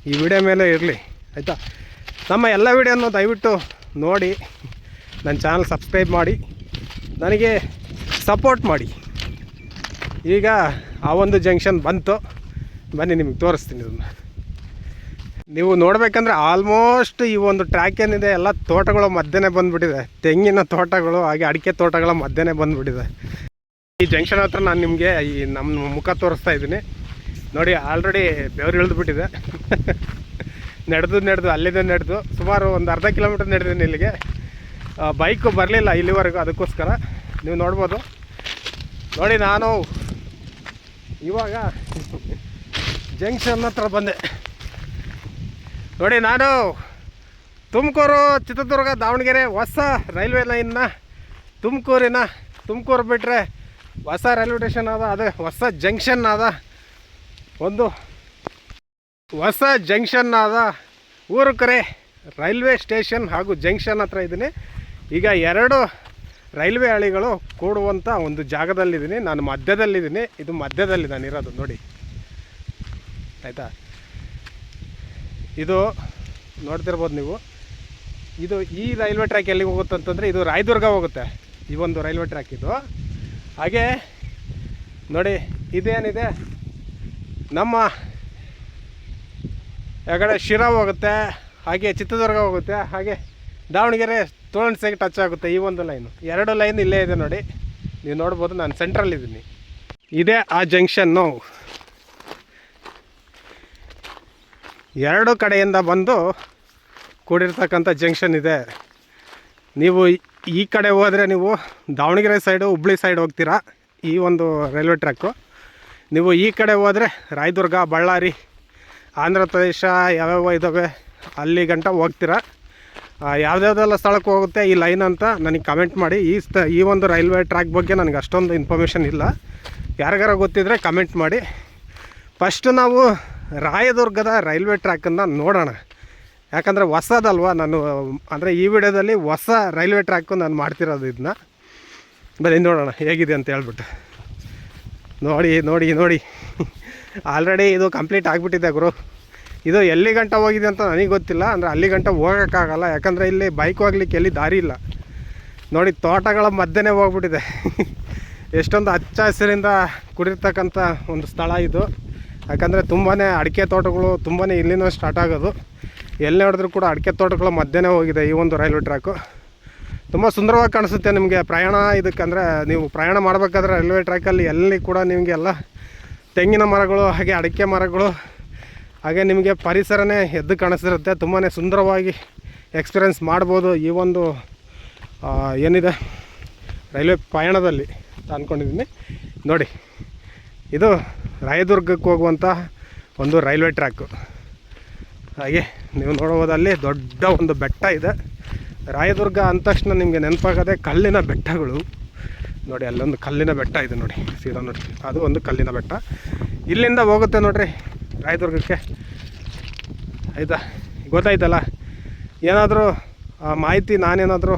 ಈ ವಿಡಿಯೋ ಮೇಲೆ ಇರಲಿ, ಆಯಿತಾ. ನಮ್ಮ ಎಲ್ಲ ವಿಡಿಯೋನು ದಯವಿಟ್ಟು ನೋಡಿ, ನನ್ನ ಚಾನಲ್ ಸಬ್ಸ್ಕ್ರೈಬ್ ಮಾಡಿ, ನನಗೆ ಸಪೋರ್ಟ್ ಮಾಡಿ. ಈಗ ಆ ಒಂದು ಜಂಕ್ಷನ್ ಬಂತು, ಬನ್ನಿ ನಿಮಗೆ ತೋರಿಸ್ತೀನಿ ಇದನ್ನು. ನೀವು ನೋಡಬೇಕಂದ್ರೆ ಆಲ್ಮೋಸ್ಟ್ ಈ ಒಂದು ಟ್ರ್ಯಾಕ್ ಏನಿದೆ ಎಲ್ಲ ತೋಟಗಳ ಮಧ್ಯೆನೇ ಬಂದುಬಿಟ್ಟಿದೆ. ತೆಂಗಿನ ತೋಟಗಳು ಹಾಗೆ ಅಡಿಕೆ ತೋಟಗಳ ಮಧ್ಯೆನೇ ಬಂದುಬಿಟ್ಟಿದೆ. ಈ ಜಂಕ್ಷನ್ ಹತ್ರ ನಾನು ನಿಮಗೆ ನಮ್ಮ ಮುಖ ತೋರಿಸ್ತಾ ಇದ್ದೀನಿ. ನೋಡಿ, ಆಲ್ರೆಡಿ ಬೆವರು ಇಳಿದ್ಬಿಟ್ಟಿದೆ. ನಡೆದು ಅಲ್ಲಿಂದ ನಡೆದು ಸುಮಾರು ಒಂದು ಅರ್ಧ ಕಿಲೋಮೀಟರ್ ನಡೆದಿದ್ದೀನಿ ಇಲ್ಲಿಗೆ. ಬೈಕು ಬರಲಿಲ್ಲ ಇಲ್ಲಿವರೆಗೂ, ಅದಕ್ಕೋಸ್ಕರ ನೀವು ನೋಡ್ಬೋದು. ನೋಡಿ, ನಾನು ಇವಾಗ ಜಂಕ್ಷನ್ ಹತ್ರ ಬಂದೆ. ನೋಡಿ, ನಾನು ತುಮಕೂರು, ಚಿತ್ರದುರ್ಗ, ದಾವಣಗೆರೆ ಹೊಸ ರೈಲ್ವೆ ಲೈನ್ನ ತುಮಕೂರು ಬಿಟ್ಟರೆ ಹೊಸ ರೈಲ್ವೆ ಸ್ಟೇಷನ್ ಅದ, ಅದು ಹೊಸ ಜಂಕ್ಷನ್ ಅದ, ಒಂದು ಹೊಸ ಜಂಕ್ಷನ್ ಆದ ಊರುಕೆರೆ ರೈಲ್ವೆ ಸ್ಟೇಷನ್ ಹಾಗೂ ಜಂಕ್ಷನ್ ಹತ್ರ ಇದ್ದೀನಿ. ಈಗ ಎರಡು ರೈಲ್ವೆ ಹಳಿಗಳು ಕೂಡುವಂಥ ಒಂದು ಜಾಗದಲ್ಲಿದ್ದೀನಿ. ನಾನು ಮಧ್ಯದಲ್ಲಿದ್ದೀನಿ. ಇದು ಮಧ್ಯದಲ್ಲಿ ನಾನು ಇರೋದು ನೋಡಿ, ಆಯಿತಾ. ಇದು ನೋಡ್ತಿರ್ಬೋದು ನೀವು. ಇದು ಈ ರೈಲ್ವೆ ಟ್ರ್ಯಾಕ್ ಎಲ್ಲಿಗೆ ಹೋಗುತ್ತೆ ಅಂತಂದರೆ ಇದು ರಾಯದುರ್ಗ ಹೋಗುತ್ತೆ, ಈ ಒಂದು ರೈಲ್ವೆ ಟ್ರ್ಯಾಕ್ ಇದು. ಹಾಗೆ ನೋಡಿ, ಇದೇನಿದೆ ನಮ್ಮ ಯಾಕಡೆ ಶಿರಾ ಹೋಗುತ್ತೆ, ಹಾಗೆ ಚಿತ್ರದುರ್ಗ ಹೋಗುತ್ತೆ, ಹಾಗೆ ದಾವಣಗೆರೆ ತೋರಣಸೆಗೆ ಟಚ್ ಆಗುತ್ತೆ ಈ ಒಂದು ಲೈನು. ಎರಡು ಲೈನ್ ಇಲ್ಲೇ ಇದೆ ನೋಡಿ, ನೀವು ನೋಡ್ಬೋದು. ನಾನು ಸೆಂಟ್ರಲ್ಲಿದ್ದೀನಿ. ಇದೇ ಆ ಜಂಕ್ಷನ್ನು. ಎರಡು ಕಡೆಯಿಂದ ಬಂದು ಕೂಡಿರ್ತಕ್ಕಂಥ ಜಂಕ್ಷನ್ ಇದೆ. ನೀವು ಈ ಕಡೆ ಹೋದರೆ ನೀವು ದಾವಣಗೆರೆ ಸೈಡು, ಹುಬ್ಳಿ ಸೈಡ್ ಹೋಗ್ತೀರಾ ಈ ಒಂದು ರೈಲ್ವೆ ಟ್ರ್ಯಾಕು. ನೀವು ಈ ಕಡೆ ಹೋದರೆ ರಾಯದುರ್ಗ, ಬಳ್ಳಾರಿ, ಆಂಧ್ರ ಪ್ರದೇಶ ಯಾವ್ಯಾವ ಇದ್ದಾವೆ ಅಲ್ಲಿ ಗಂಟ ಹೋಗ್ತೀರಾ. ಯಾವುದ್ಯಾವುದೆಲ್ಲ ಸ್ಥಳಕ್ಕೆ ಹೋಗುತ್ತೆ ಈ ಲೈನ್ ಅಂತ ನನಗೆ ಕಮೆಂಟ್ ಮಾಡಿ. ಈ ಒಂದು ರೈಲ್ವೆ ಟ್ರ್ಯಾಕ್ ಬಗ್ಗೆ ನನಗೆ ಅಷ್ಟೊಂದು ಇನ್ಫಾರ್ಮೇಷನ್ ಇಲ್ಲ. ಯಾರಿಗಾರ ಗೊತ್ತಿದ್ದರೆ ಕಮೆಂಟ್ ಮಾಡಿ. ಫಸ್ಟು ನಾವು ರಾಯದುರ್ಗದ ರೈಲ್ವೆ ಟ್ರ್ಯಾಕನ್ನು ನೋಡೋಣ. ಯಾಕಂದರೆ ಹೊಸದಲ್ವ, ನಾನು ಅಂದರೆ ಈ ವಿಡಿಯೋದಲ್ಲಿ ಹೊಸ ರೈಲ್ವೆ ಟ್ರ್ಯಾಕು ನಾನು ಮಾಡ್ತಿರೋದು. ಇದನ್ನ ಬರೀ ನೋಡೋಣ ಹೇಗಿದೆ ಅಂತ ಹೇಳ್ಬಿಟ್ಟು. ನೋಡಿ ಆಲ್ರೆಡಿ ಇದು ಕಂಪ್ಲೀಟ್ ಆಗಿಬಿಟ್ಟಿದೆ ಗುರು. ಇದು ಎಲ್ಲಿ ಗಂಟ ಹೋಗಿದೆ ಅಂತ ನನಗೆ ಗೊತ್ತಿಲ್ಲ. ಅಂದರೆ ಅಲ್ಲಿ ಗಂಟ ಹೋಗೋಕ್ಕಾಗಲ್ಲ, ಯಾಕಂದರೆ ಇಲ್ಲಿ ಬೈಕ್ ಹೋಗ್ಲಿಕ್ಕೆ ಎಲ್ಲಿ ದಾರಿ ಇಲ್ಲ. ನೋಡಿ, ತೋಟಗಳ ಮಧ್ಯೆನೇ ಹೋಗ್ಬಿಟ್ಟಿದೆ. ಎಷ್ಟೊಂದು ಹಚ್ಚ ಹಸಿರಿಂದ ಕೂಡಿರ್ತಕ್ಕಂಥ ಒಂದು ಸ್ಥಳ ಇದು. ಯಾಕಂದರೆ ತುಂಬಾ ಅಡಿಕೆ ತೋಟಗಳು ತುಂಬಾ ಇಲ್ಲಿಂದ ಸ್ಟಾರ್ಟ್ ಆಗೋದು. ಎಲ್ಲಿ ನೋಡಿದ್ರೂ ಕೂಡ ಅಡಿಕೆ ತೋಟಗಳ ಮಧ್ಯೆನೇ ಹೋಗಿದೆ ಈ ಒಂದು ರೈಲ್ವೆ ಟ್ರ್ಯಾಕು. ತುಂಬ ಸುಂದರವಾಗಿ ಕಾಣಿಸುತ್ತೆ ನಿಮಗೆ ಪ್ರಯಾಣ. ಇದಕ್ಕಂದರೆ ನೀವು ಪ್ರಯಾಣ ಮಾಡಬೇಕಾದ್ರೆ ರೈಲ್ವೆ ಟ್ರ್ಯಾಕಲ್ಲಿ ಎಲ್ಲಿ ಕೂಡ ನಿಮಗೆಲ್ಲ ತೆಂಗಿನ ಮರಗಳು, ಹಾಗೆ ಅಡಿಕೆ ಮರಗಳು, ಹಾಗೆ ನಿಮಗೆ ಪರಿಸರನೇ ಎದ್ದು ಕಾಣಿಸಿರುತ್ತೆ. ತುಂಬಾ ಸುಂದರವಾಗಿ ಎಕ್ಸ್ಪೀರಿಯೆನ್ಸ್ ಮಾಡ್ಬೋದು ಈ ಒಂದು ಏನಿದೆ ರೈಲ್ವೆ ಪಯಣದಲ್ಲಿ ಅಂತ ಅಂದ್ಕೊಂಡಿದ್ದೀನಿ. ನೋಡಿ, ಇದು ರಾಯದುರ್ಗಕ್ಕೆ ಹೋಗುವಂಥ ಒಂದು ರೈಲ್ವೆ ಟ್ರ್ಯಾಕು. ಹಾಗೆ ನೀವು ನೋಡ್ಬೋದು, ಅಲ್ಲಿ ದೊಡ್ಡ ಒಂದು ಬೆಟ್ಟ ಇದೆ. ರಾಯದುರ್ಗ ಅಂದ ತಕ್ಷಣ ನಿಮಗೆ ನೆನಪಾಗದೆ ಕಲ್ಲಿನ ಬೆಟ್ಟಗಳು. ನೋಡಿ ಅಲ್ಲೊಂದು ಕಲ್ಲಿನ ಬೆಟ್ಟ ಇದೆ ನೋಡಿ, ಸೀದಾ ನೋಡಿ ಅದು ಒಂದು ಕಲ್ಲಿನ ಬೆಟ್ಟ. ಇಲ್ಲಿಂದ ಹೋಗುತ್ತೆ ನೋಡಿರಿ ರಾಯದುರ್ಗಕ್ಕೆ. ಆಯಿತಾ, ಗೊತ್ತಾಯ್ತಲ್ಲ. ಏನಾದರೂ ಮಾಹಿತಿ ನಾನೇನಾದರೂ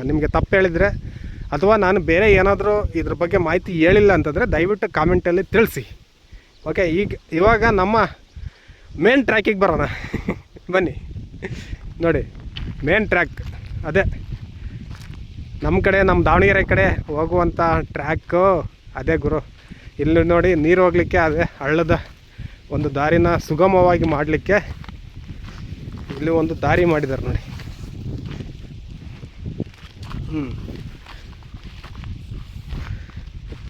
ನಿಮಗೆ ತಪ್ಪು ಹೇಳಿದರೆ ಅಥವಾ ನಾನು ಬೇರೆ ಏನಾದರೂ ಇದ್ರ ಬಗ್ಗೆ ಮಾಹಿತಿ ಹೇಳಿಲ್ಲ ಅಂತಂದರೆ ದಯವಿಟ್ಟು ಕಾಮೆಂಟಲ್ಲಿ ತಿಳಿಸಿ. ಓಕೆ, ಇವಾಗ ನಮ್ಮ ಮೇನ್ ಟ್ರ್ಯಾಕಿಗೆ ಬರೋಣ ಬನ್ನಿ. ನೋಡಿ ಮೇನ್ ಟ್ರ್ಯಾಕ್ ಅದೇ ನಮ್ಮ ಕಡೆ, ನಮ್ಮ ದಾವಣಗೆರೆ ಕಡೆ ಹೋಗುವಂಥ ಟ್ರ್ಯಾಕು ಅದೇ ಗುರು. ಇಲ್ಲಿ ನೋಡಿ ನೀರು ಹೋಗಲಿಕ್ಕೆ ಅದೇ ಹಳ್ಳದ ಒಂದು ದಾರಿನ ಸುಗಮವಾಗಿ ಮಾಡಲಿಕ್ಕೆ ಇಲ್ಲಿ ಒಂದು ದಾರಿ ಮಾಡಿದ್ದಾರೆ ನೋಡಿ.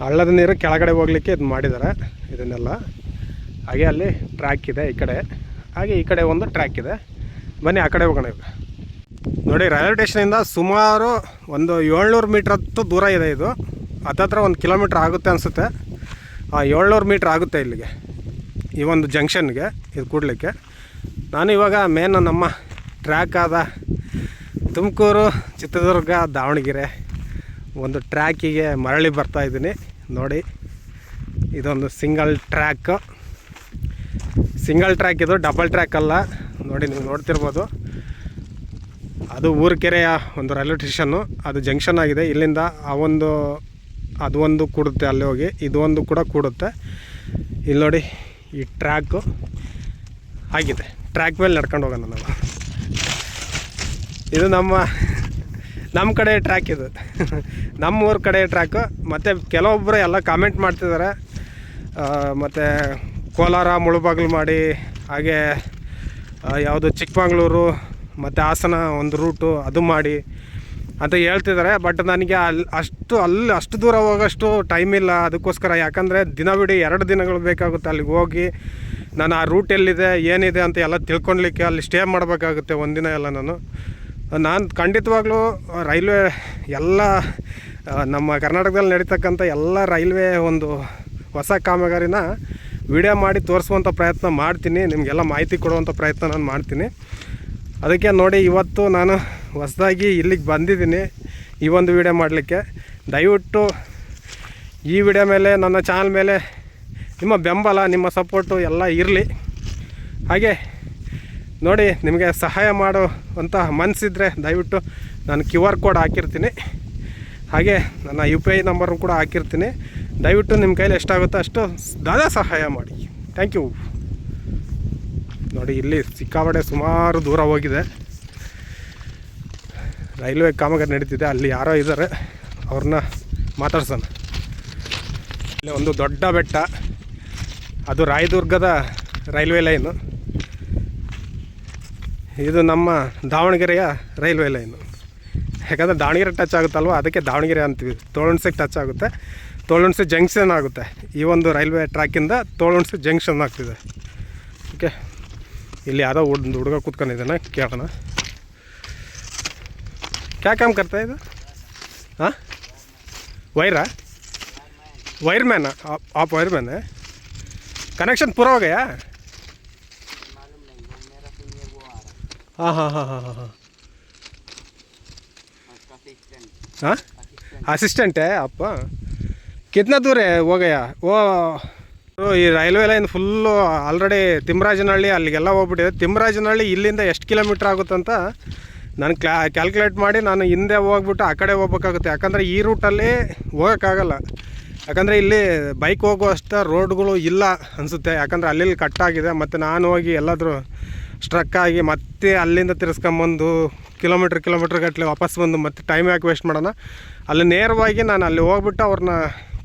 ಹಳ್ಳದ ನೀರು ಕೆಳಗಡೆ ಹೋಗಲಿಕ್ಕೆ ಇದು ಮಾಡಿದ್ದಾರೆ ಇದನ್ನೆಲ್ಲ. ಹಾಗೆ ಅಲ್ಲಿ ಟ್ರ್ಯಾಕ್ ಇದೆ ಈ ಕಡೆ, ಹಾಗೆ ಈ ಕಡೆ ಒಂದು ಟ್ರ್ಯಾಕ್ ಇದೆ. ಬನ್ನಿ ಆ ಕಡೆ ಹೋಗೋಣ. ಈಗ ನೋಡಿ ರೈಲ್ವೆ ಸ್ಟೇಷನಿಂದ ಸುಮಾರು ಒಂದು 700 ಮೀಟ್ರ್ ದೂರ ಇದೆ. ಇದು ಹತ್ತತ್ರ 1 ಕಿಲೋಮೀಟ್ರ್ ಆಗುತ್ತೆ ಅನಿಸುತ್ತೆ. 700 ಮೀಟ್ರ್ ಆಗುತ್ತೆ ಇಲ್ಲಿಗೆ, ಈ ಒಂದು ಜಂಕ್ಷನ್ಗೆ ಇದು ಕೂಡಲಿಕ್ಕೆ. ನಾನು ಇವಾಗ ಮೇನ್ ನಮ್ಮ ಟ್ರ್ಯಾಕ್ ಆದ ತುಮಕೂರು, ಚಿತ್ರದುರ್ಗ, ದಾವಣಗೆರೆ ಒಂದು ಟ್ರ್ಯಾಕಿಗೆ ಮರಳಿ ಬರ್ತಾಯಿದ್ದೀನಿ. ನೋಡಿ ಇದೊಂದು ಸಿಂಗಲ್ ಟ್ರ್ಯಾಕ್ ಇದು, ಡಬಲ್ ಟ್ರ್ಯಾಕ್ ಅಲ್ಲ. ನೋಡಿ ನೀವು ನೋಡ್ತಿರ್ಬೋದು, ಅದು ಊರ್ಕೆರೆಯ ಒಂದು ರೈಲ್ವೆ ಸ್ಟೇಷನ್ನು, ಅದು ಜಂಕ್ಷನ್ ಆಗಿದೆ. ಇಲ್ಲಿಂದ ಅದು ಒಂದು ಕೂಡುತ್ತೆ ಅಲ್ಲಿ ಹೋಗಿ, ಇದು ಒಂದು ಕೂಡ ಕೂಡುತ್ತೆ. ಇಲ್ಲಿ ನೋಡಿ ಈ ಟ್ರ್ಯಾಕು ಆಗಿದೆ. ಟ್ರ್ಯಾಕ್ ಮೇಲೆ ನಡ್ಕೊಂಡು ಹೋಗೋಣ ನಾವು. ಇದು ನಮ್ಮ ಕಡೆ ಟ್ರ್ಯಾಕ್, ಇದು ನಮ್ಮ ಊರ ಕಡೆ ಟ್ರ್ಯಾಕು. ಮತ್ತು ಕೆಲವೊಬ್ಬರು ಎಲ್ಲ ಕಾಮೆಂಟ್ ಮಾಡ್ತಿದ್ದಾರೆ, ಮತ್ತು ಕೋಲಾರ ಮುಳುಬಾಗಿಲು ಮಾಡಿ, ಹಾಗೆ ಯಾವುದು ಚಿಕ್ಕಮಗಳೂರು ಮತ್ತು ಹಾಸನ ಒಂದು ರೂಟು ಅದು ಮಾಡಿ ಅಂತ ಹೇಳ್ತಿದ್ದಾರೆ. ಬಟ್ ನನಗೆ ಅಷ್ಟು ದೂರ ಹೋಗೋಷ್ಟು ಟೈಮ್ ಇಲ್ಲ. ಅದಕ್ಕೋಸ್ಕರ, ಯಾಕಂದರೆ ದಿನವಿಡೀ 2 ದಿನಗಳು ಬೇಕಾಗುತ್ತೆ ಅಲ್ಲಿಗೆ ಹೋಗಿ. ನಾನು ಆ ರೂಟ್ ಎಲ್ಲಿದೆ ಏನಿದೆ ಅಂತ ಎಲ್ಲ ತಿಳ್ಕೊಳ್ಲಿಕ್ಕೆ ಅಲ್ಲಿ ಸ್ಟೇ ಮಾಡಬೇಕಾಗುತ್ತೆ ಒಂದಿನ ಎಲ್ಲ. ನಾನು ಖಂಡಿತವಾಗ್ಲೂ ರೈಲ್ವೆ ಎಲ್ಲ ನಮ್ಮ ಕರ್ನಾಟಕದಲ್ಲಿ ನಡೀತಕ್ಕಂಥ ಎಲ್ಲ ರೈಲ್ವೆ ಒಂದು ಹೊಸ ಕಾಮಗಾರಿನ ವಿಡಿಯೋ ಮಾಡಿ ತೋರಿಸುವಂಥ ಪ್ರಯತ್ನ ಮಾಡ್ತೀನಿ, ನಿಮಗೆಲ್ಲ ಮಾಹಿತಿ ಕೊಡುವಂಥ ಪ್ರಯತ್ನ ನಾನು ಮಾಡ್ತೀನಿ. ಅದಕ್ಕೆ ನೋಡಿ ಇವತ್ತು ನಾನು ಹೊಸದಾಗಿ ಇಲ್ಲಿಗೆ ಬಂದಿದ್ದೀನಿ ಈ ಒಂದು ವಿಡಿಯೋ ಮಾಡಲಿಕ್ಕೆ. ದಯವಿಟ್ಟು ಈ ವಿಡಿಯೋ ಮೇಲೆ, ನನ್ನ ಚಾನಲ್ ಮೇಲೆ ನಿಮ್ಮ ಬೆಂಬಲ, ನಿಮ್ಮ ಸಪೋರ್ಟು ಎಲ್ಲ ಇರಲಿ. ಹಾಗೆ ನೋಡಿ, ನಿಮಗೆ ಸಹಾಯ ಮಾಡುವಂಥ ಮನಸ್ಸಿದ್ರೆ ದಯವಿಟ್ಟು ನಾನು QR ಕೋಡ್ ಹಾಕಿರ್ತೀನಿ, ಹಾಗೆ ನನ್ನ UPI ನಂಬರ್ನು ಕೂಡ ಹಾಕಿರ್ತೀನಿ. ದಯವಿಟ್ಟು ನಿಮ್ಮ ಕೈಲಿ ಎಷ್ಟಾಗುತ್ತೋ ಅಷ್ಟು ಸಹಾಯ ಮಾಡಿ. Thank you. ನೋಡಿ ಇಲ್ಲಿ ಸಿಕ್ಕಾಪಟ್ಟೆ ಸುಮಾರು ದೂರ ಹೋಗಿದೆ, ರೈಲ್ವೆ ಕಾಮಗಾರಿ ನಡೀತಿದೆ. ಅಲ್ಲಿ ಯಾರೋ ಇದ್ದಾರೆ, ಅವ್ರನ್ನ ಮಾತಾಡ್ಸೋಣ. ಇಲ್ಲಿ ಒಂದು ದೊಡ್ಡ ಬೆಟ್ಟ, ಅದು ರಾಯದುರ್ಗದ ರೈಲ್ವೆ ಲೈನು. ಇದು ನಮ್ಮ ದಾವಣಗೆರೆಯ ರೈಲ್ವೆ ಲೈನು. ಯಾಕಂದರೆ ದಾವಣಗೆರೆ ಟಚ್ ಆಗುತ್ತಲ್ವ, ಅದಕ್ಕೆ ದಾವಣಗೆರೆ ಅಂತೀವಿ. ತೋಳುಣ್ಸೆಗೆ ಟಚ್ ಆಗುತ್ತೆ, ತೋಳುಣ್ಸೆ ಜಂಕ್ಷನ್ ಆಗುತ್ತೆ. ಈ ಒಂದು ರೈಲ್ವೆ ಟ್ರ್ಯಾಕಿಂದ ತೋಳುಣ್ಸೆ ಜಂಕ್ಷನ್ ಆಗ್ತಿದೆ. ಓಕೆ, ಇಲ್ಲಿ ಯಾವುದೋ ಒಂದು ಹುಡುಗ ಕೂತ್ಕೊಂಡಿದ್ದಾನೆ, ಕೇಳೋಣ. ಕ್ಯಾ ಕಾಮ್ ಕರ್ತಾ ಇದು? ಹಾಂ, वायरमैन आप वायरमैन है? कनेक्शन पूरा हो गया? हाँ हाँ हाँ हाँ हाँ हाँ, असिस्टेंट है आप? कितना दूर है हो गया वो? ಈ railway line full already Timmarajanahalli ಅಲ್ಲಿಗೆಲ್ಲ ಹೋಗ್ಬಿಟ್ಟಿದೆ. ತಿಮ್ಮರಾಜನಹಳ್ಳಿ ಇಲ್ಲಿಂದ ಎಷ್ಟು ಕಿಲೋಮೀಟ್ರ್ ಆಗುತ್ತಂತ ನಾನು ಕ್ಯಾಲ್ಕುಲೇಟ್ ಮಾಡಿ ನಾನು ಹಿಂದೆ ಹೋಗ್ಬಿಟ್ಟು ಆ ಕಡೆ ಹೋಗ್ಬೇಕಾಗುತ್ತೆ. ಯಾಕಂದರೆ ಈ ರೂಟಲ್ಲಿ ಹೋಗೋಕ್ಕಾಗಲ್ಲ, ಯಾಕಂದರೆ ಇಲ್ಲಿ ಬೈಕ್ ಹೋಗುವಷ್ಟು ರೋಡ್ಗಳು ಇಲ್ಲ ಅನಿಸುತ್ತೆ. ಯಾಕಂದರೆ ಅಲ್ಲಿ ಕಟ್ಟಾಗಿದೆ. ಮತ್ತು ನಾನು ಹೋಗಿ ಎಲ್ಲಾದರೂ ಸ್ಟ್ರಕ್ ಆಗಿ ಮತ್ತೆ ಅಲ್ಲಿಂದ ತಿರ್ಸ್ಕೊಂಬಂದು ಕಿಲೋಮೀಟ್ರ್ ಗಟ್ಟಲೆ ವಾಪಸ್ ಬಂದು ಮತ್ತೆ ಟೈಮ್ ಯಾಕೆ ವೇಸ್ಟ್ ಮಾಡೋಣ. ಅಲ್ಲಿ ನೇರವಾಗಿ ನಾನು ಅಲ್ಲಿ ಹೋಗ್ಬಿಟ್ಟು ಅವ್ರನ್ನ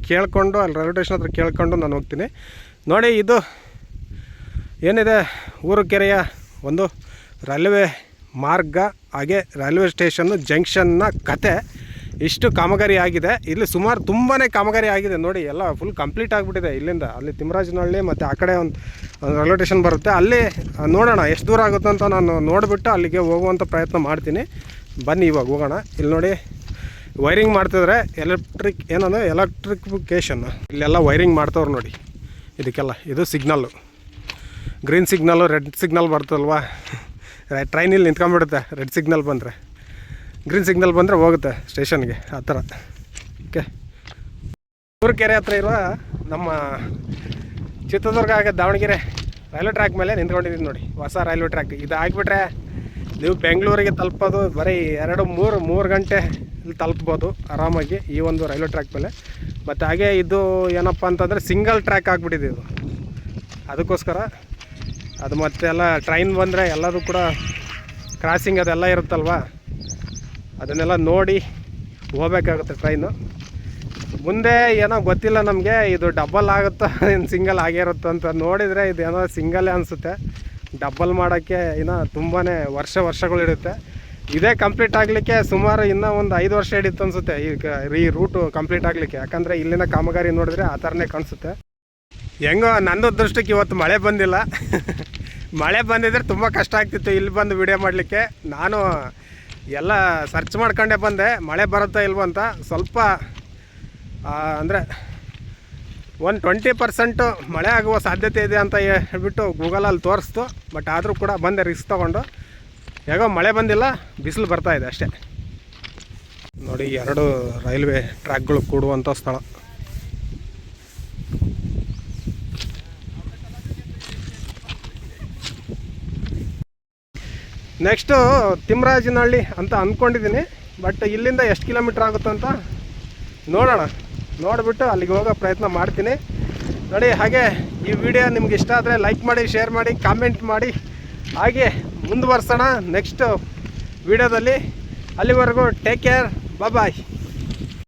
ಕೇಳಿಕೊಂಡು, ಅಲ್ಲಿ ರೈಲ್ವೆ ಸ್ಟೇಷನ್ ಹತ್ರ ಕೇಳ್ಕೊಂಡು ನಾನು ಹೋಗ್ತೀನಿ. ನೋಡಿ ಇದು ಏನಿದೆ, ಊರುಕೆರೆಯ ಒಂದು ರೈಲ್ವೆ ಮಾರ್ಗ, ಹಾಗೆ ರೈಲ್ವೆ ಸ್ಟೇಷನ್ನು ಜಂಕ್ಷನ್ನ ಕತೆ. ಇಷ್ಟು ಕಾಮಗಾರಿ ಆಗಿದೆ ಇಲ್ಲಿ, ಸುಮಾರು ತುಂಬಾ ಕಾಮಗಾರಿ ಆಗಿದೆ. ನೋಡಿ ಎಲ್ಲ ಫುಲ್ ಕಂಪ್ಲೀಟ್ ಆಗಿಬಿಟ್ಟಿದೆ. ಇಲ್ಲಿಂದ ಅಲ್ಲಿ ತಿಮ್ಮರಾಜನಹಳ್ಳಿ ಮತ್ತು ಆ ಕಡೆ ಒಂದು ರೈಲ್ವೆ ಸ್ಟೇಷನ್ ಬರುತ್ತೆ. ಅಲ್ಲಿ ನೋಡೋಣ ಎಷ್ಟು ದೂರ ಆಗುತ್ತೆ ಅಂತ ನಾನು ನೋಡಿಬಿಟ್ಟು ಅಲ್ಲಿಗೆ ಹೋಗುವಂಥ ಪ್ರಯತ್ನ ಮಾಡ್ತೀನಿ. ಬನ್ನಿ ಇವಾಗ ಹೋಗೋಣ. ಇಲ್ಲಿ ನೋಡಿ ವೈರಿಂಗ್ ಮಾಡ್ತಿದ್ರೆ ಎಲೆಕ್ಟ್ರಿಫಿಕೇಷನ್ ಇಲ್ಲೆಲ್ಲ ವೈರಿಂಗ್ ಮಾಡ್ತವ್ರು ನೋಡಿ. ಇದಕ್ಕೆಲ್ಲ ಇದು signal, green signal, red signal ಬರ್ತಲ್ವಾ, ಟ್ರೈನಲ್ಲಿ ನಿಂತ್ಕೊಂಡ್ಬಿಡುತ್ತೆ. ರೆಡ್ ಸಿಗ್ನಲ್ ಬಂದರೆ, ಗ್ರೀನ್ ಸಿಗ್ನಲ್ ಬಂದರೆ ಹೋಗುತ್ತೆ ಸ್ಟೇಷನ್ಗೆ, ಆ ಥರ. ಓಕೆ, ಊರುಕೆರೆ ಹತ್ರ ಇರುವ ನಮ್ಮ ಚಿತ್ರದುರ್ಗ ಆಗ ದಾವಣಗೆರೆ ರೈಲ್ವೆ ಟ್ರ್ಯಾಕ್ ಮೇಲೆ ನಿಂತ್ಕೊಂಡಿದ್ದೀನಿ ನೋಡಿ, ಹೊಸ ರೈಲ್ವೆ ಟ್ರ್ಯಾಕ್. ಇದು ಆಗಿಬಿಟ್ರೆ ನೀವು ಬೆಂಗಳೂರಿಗೆ ತಲುಪೋದು ಬರೀ 2-3 ಗಂಟೆ ಇಲ್ಲಿ ತಲುಪ್ಬೋದು ಆರಾಮಾಗಿ ಈ ಒಂದು ರೈಲ್ವೆ ಟ್ರ್ಯಾಕ್ ಮೇಲೆ. ಮತ್ತು ಹಾಗೆ ಇದು ಏನಪ್ಪ ಅಂತಂದರೆ ಸಿಂಗಲ್ ಟ್ರ್ಯಾಕ್ ಆಗಿಬಿಟ್ಟಿದೆ ಇದು. ಅದಕ್ಕೋಸ್ಕರ ಅದು ಮತ್ತೆ ಎಲ್ಲ ಟ್ರೈನ್ ಬಂದರೆ ಎಲ್ಲದೂ ಕೂಡ ಕ್ರಾಸಿಂಗ್ ಅದೆಲ್ಲ ಇರುತ್ತಲ್ವ, ಅದನ್ನೆಲ್ಲ ನೋಡಿ ಹೋಗ್ಬೇಕಾಗುತ್ತೆ ಟ್ರೈನು. ಮುಂದೆ ಏನೋ ಗೊತ್ತಿಲ್ಲ ನಮಗೆ, ಇದು ಡಬಲ್ ಆಗುತ್ತೋ ಇನ್ನು ಸಿಂಗಲ್ ಆಗೇ ಇರುತ್ತೋ ಅಂತ. ನೋಡಿದರೆ ಇದು ಏನೋ ಸಿಂಗಲ್ಲೇ ಅನಿಸುತ್ತೆ. ಡಬಲ್ ಮಾಡೋಕ್ಕೆ ಇನ್ನೂ ತುಂಬಾ ವರ್ಷಗಳು ಹಿಡಿಯುತ್ತೆ. ಇದೇ ಕಂಪ್ಲೀಟ್ ಆಗಲಿಕ್ಕೆ ಸುಮಾರು ಇನ್ನೂ ಒಂದು 5 ವರ್ಷ ಹಿಡಿಯುತ್ತೆ ಅನಿಸುತ್ತೆ ಈ ರೂಟು ಕಂಪ್ಲೀಟ್ ಆಗಲಿಕ್ಕೆ. ಯಾಕಂದರೆ ಇಲ್ಲಿನ ಕಾಮಗಾರಿ ನೋಡಿದ್ರೆ ಆ ಥರನೇ ಕಾಣಿಸುತ್ತೆ. ಹೆಂಗೋ ನನ್ನ ದೃಷ್ಟಿಗೆ ಇವತ್ತು ಮಳೆ ಬಂದಿಲ್ಲ. ಮಳೆ ಬಂದಿದ್ರೆ ತುಂಬ ಕಷ್ಟ ಆಗ್ತಿತ್ತು ಇಲ್ಲಿ ಬಂದು ವಿಡಿಯೋ ಮಾಡಲಿಕ್ಕೆ. ನಾನು ಎಲ್ಲ ಸರ್ಚ್ ಮಾಡ್ಕೊಂಡೇ ಬಂದೆ ಮಳೆ ಬರುತ್ತಾ ಇಲ್ವೋ ಅಂತ. ಸ್ವಲ್ಪ ಅಂದರೆ 20% ಮಳೆ ಆಗುವ ಸಾಧ್ಯತೆ ಇದೆ ಅಂತ ಹೇಳ್ಬಿಟ್ಟು ಗೂಗಲಲ್ಲಿ ತೋರಿಸ್ತು. ಬಟ್ ಆದರೂ ಕೂಡ ಬಂದೆ ರಿಸ್ಕ್ ತೊಗೊಂಡು. ಹೇಗೋ ಮಳೆ ಬಂದಿಲ್ಲ, ಬಿಸಿಲು ಬರ್ತಾಯಿದೆ ಅಷ್ಟೇ. ನೋಡಿ 2 ರೈಲ್ವೆ ಟ್ರ್ಯಾಕ್ಗಳು ಕೂಡುವಂಥ ಸ್ಥಳ. ನೆಕ್ಸ್ಟು ತಿಮ್ಮರಾಜನಹಳ್ಳಿ ಅಂತ ಅಂದ್ಕೊಂಡಿದ್ದೀನಿ. ಬಟ್ ಇಲ್ಲಿಂದ ಎಷ್ಟು ಕಿಲೋಮೀಟ್ರ್ ಆಗುತ್ತೆ ಅಂತ ನೋಡೋಣ. ನೋಡಿಬಿಟ್ಟು ಅಲ್ಲಿಗೆ ಹೋಗೋ ಪ್ರಯತ್ನ ಮಾಡ್ತೀನಿ. ನೋಡಿ, ಹಾಗೆ ಈ ವಿಡಿಯೋ ನಿಮ್ಗೆ ಇಷ್ಟ ಆದರೆ ಲೈಕ್ ಮಾಡಿ, ಶೇರ್ ಮಾಡಿ, ಕಾಮೆಂಟ್ ಮಾಡಿ. ಹಾಗೆ ಮುಂದುವರ್ಸೋಣ ನೆಕ್ಸ್ಟ್ ವಿಡಿಯೋದಲ್ಲಿ. ಅಲ್ಲಿವರೆಗೂ ಟೇಕ್ ಕೇರ್, ಬಾಯ್.